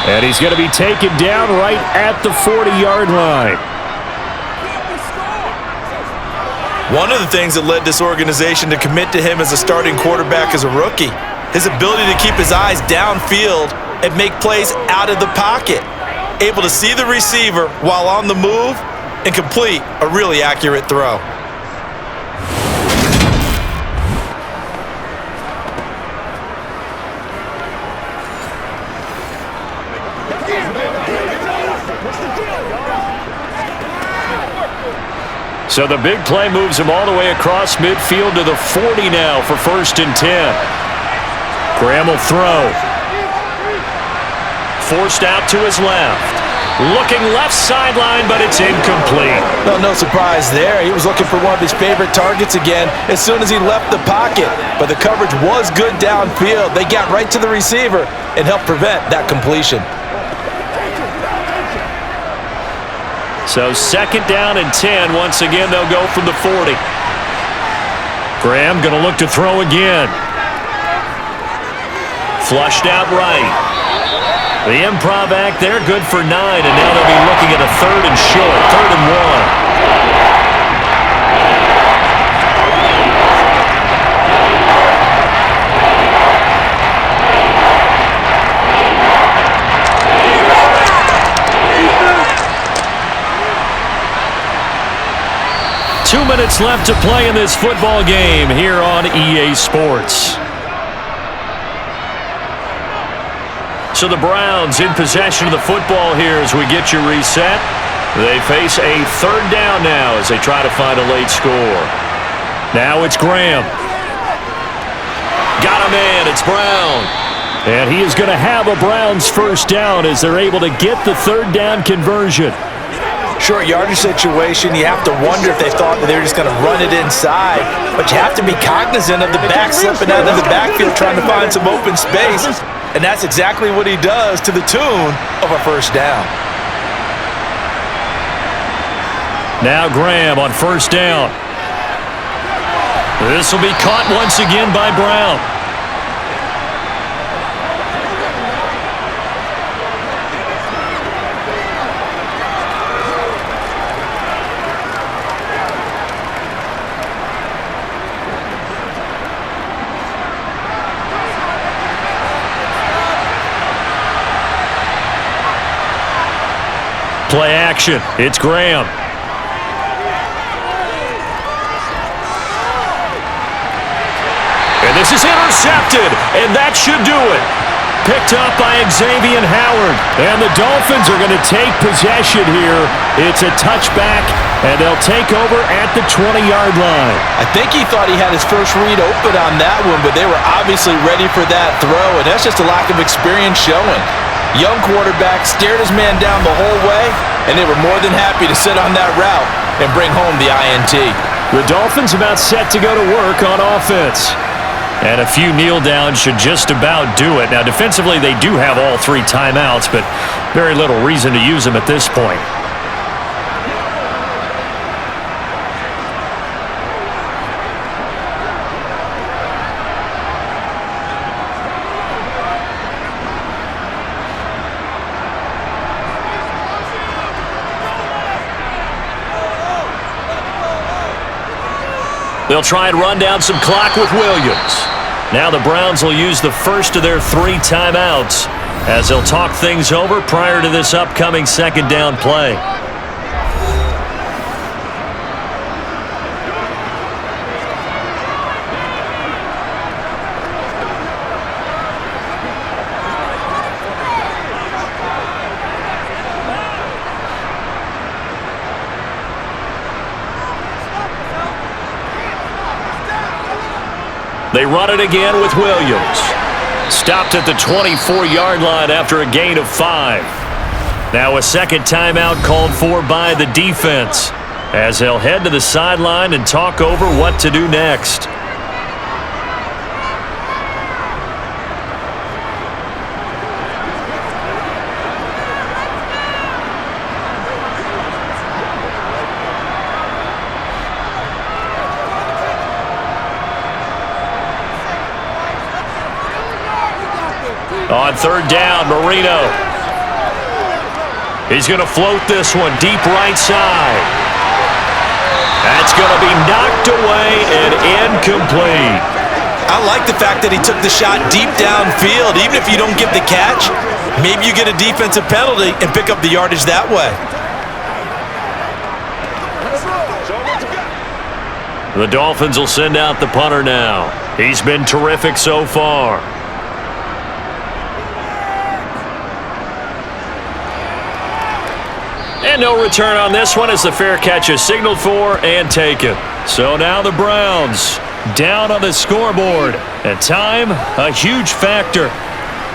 And he's going to be taken down right at the 40-yard line. One of the things that led this organization to commit to him as a starting quarterback as a rookie, his ability to keep his eyes downfield and make plays out of the pocket. Able to see the receiver while on the move and complete a really accurate throw. So the big play moves him all the way across midfield to the 40 now for 1st and 10. Graham will throw. Forced out to his left. Looking left sideline, but it's incomplete. No surprise there. He was looking for one of his favorite targets again as soon as he left the pocket. But the coverage was good downfield. They got right to the receiver and helped prevent that completion. So second down and 10. Once again, they'll go from the 40. Graham going to look to throw again. Flushed out right. The improv act there, good for 9, and now they'll be looking at a 3rd and short, 3rd and 1. 2 minutes left to play in this football game here on EA Sports. So the Browns in possession of the football here as we get you reset. They face a 3rd down now as they try to find a late score. Now it's Graham. Got him in. It's Brown. And he is going to have a Browns 1st down as they're able to get the 3rd down conversion. Short yardage situation, you have to wonder if they thought that they were just going to run it inside. But you have to be cognizant of the back slipping out of the backfield trying to find some open space. And that's exactly what he does to the tune of a 1st down. Now Graham on 1st down. This will be caught once again by Brown. Play action. It's Graham. And this is intercepted, and that should do it. Picked up by Xavier Howard. And the Dolphins are going to take possession here. It's a touchback, and they'll take over at the 20-yard line. I think he thought he had his first read open on that one, but they were obviously ready for that throw, and that's just a lack of experience showing. Young quarterback stared his man down the whole way, and they were more than happy to sit on that route and bring home the INT. The Dolphins about set to go to work on offense. And a few kneel downs should just about do it. Now, defensively, they do have all 3 timeouts, but very little reason to use them at this point. They'll try and run down some clock with Williams. Now the Browns will use the first of their 3 timeouts as they'll talk things over prior to this upcoming 2nd down play. They run it again with Williams. Stopped at the 24-yard line after a gain of 5. Now a second timeout called for by the defense, as they'll head to the sideline and talk over what to do next. On third down, Marino. He's going to float this one deep right side. That's going to be knocked away and incomplete. I like the fact that he took the shot deep downfield. Even if you don't get the catch, maybe you get a defensive penalty and pick up the yardage that way. The Dolphins will send out the punter now. He's been terrific so far. And no return on this one as the fair catch is signaled for and taken. So now the Browns down on the scoreboard. And time, a huge factor.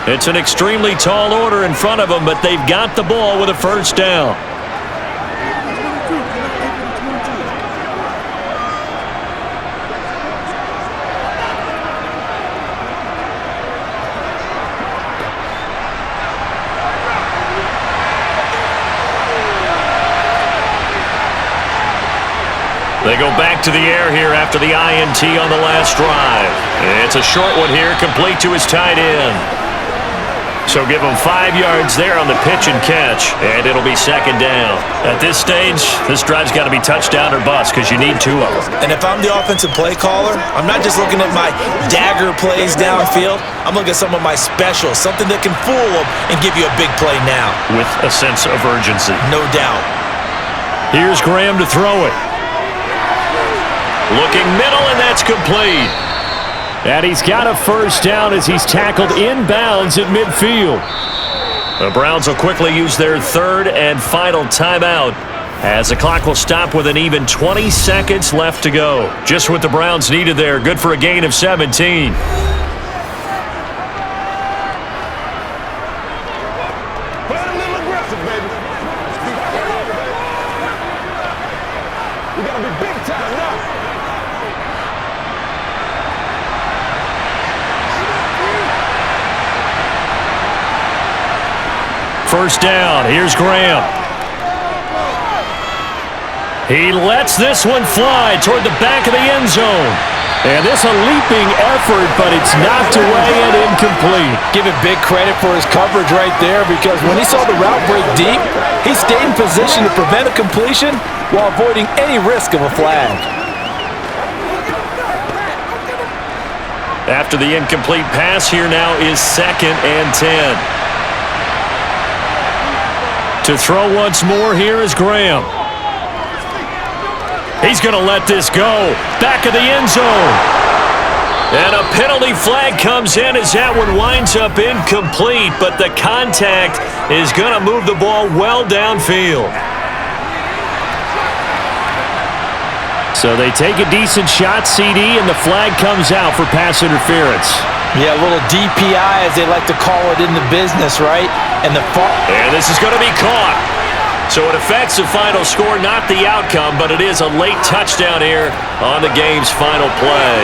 It's an extremely tall order in front of them, but they've got the ball with a first down. They go back to the air here after the INT on the last drive. It's a short one here, complete to his tight end. So give him 5 yards there on the pitch and catch, and it'll be second down. At this stage, this drive's got to be touchdown or bust because you need 2 of them. And if I'm the offensive play caller, I'm not just looking at my dagger plays downfield. I'm looking at some of my specials, something that can fool them and give you a big play now. With a sense of urgency. No doubt. Here's Graham to throw it. Looking middle, and that's complete. And he's got a first down as he's tackled inbounds at midfield. The Browns will quickly use their third and final timeout as the clock will stop with an even 20 seconds left to go. Just what the Browns needed there. Good for a gain of 17. First down, here's Graham. He lets this one fly toward the back of the end zone. And this a leaping effort, but it's knocked away and incomplete. Give it big credit for his coverage right there because when he saw the route break deep, he stayed in position to prevent a completion while avoiding any risk of a flag. After the incomplete pass, here now is 2nd and 10. To throw once more, here is Graham. He's going to let this go. Back of the end zone. And a penalty flag comes in as that one winds up incomplete, but the contact is going to move the ball well downfield. So they take a decent shot, CD, and the flag comes out for pass interference. Yeah, a little DPI, as they like to call it in the business, right? And this is going to be caught. So it affects the final score, not the outcome, but it is a late touchdown here on the game's final play.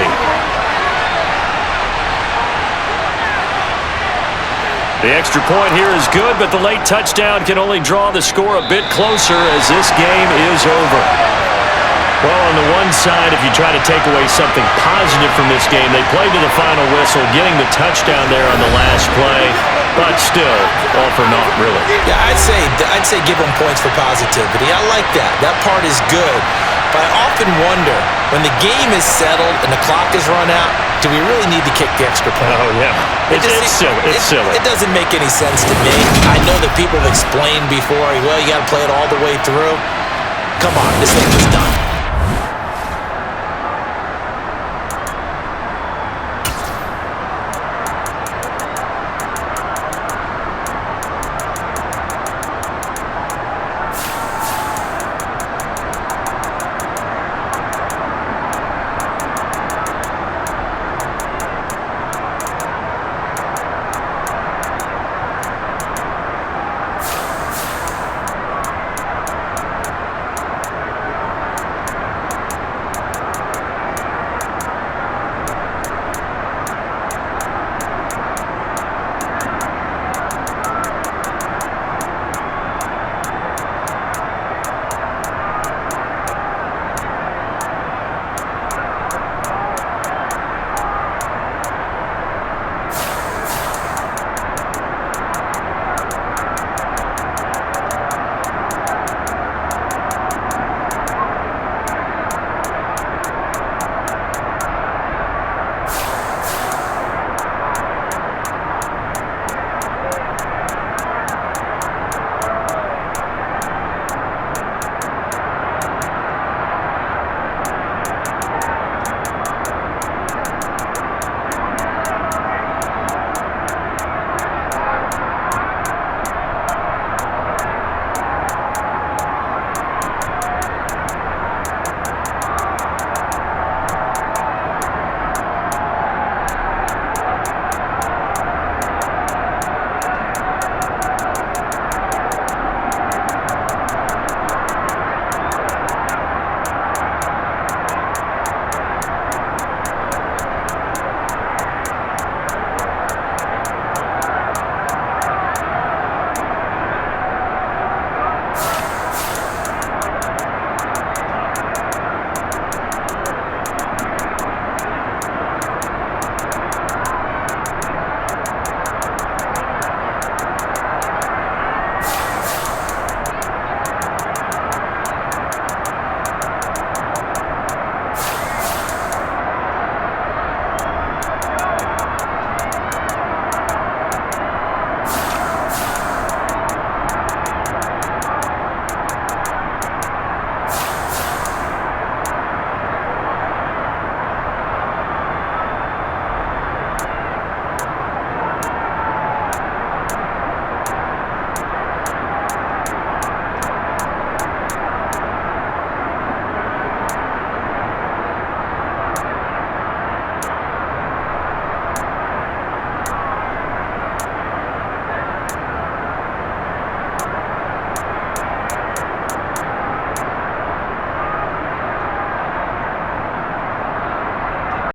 The extra point here is good, but the late touchdown can only draw the score a bit closer as this game is over. Well, on the one side, if you try to take away something positive from this game, they played to the final whistle, getting the touchdown there on the last play, but still, all for naught, really. Yeah, I'd say give them points for positivity. I like that. That part is good. But I often wonder, when the game is settled and the clock is run out, do we really need to kick the extra point? Oh, yeah. It's silly. It's silly. It doesn't make any sense to me. I know that people have explained before, well, you got to play it all the way through. Come on, this thing is done.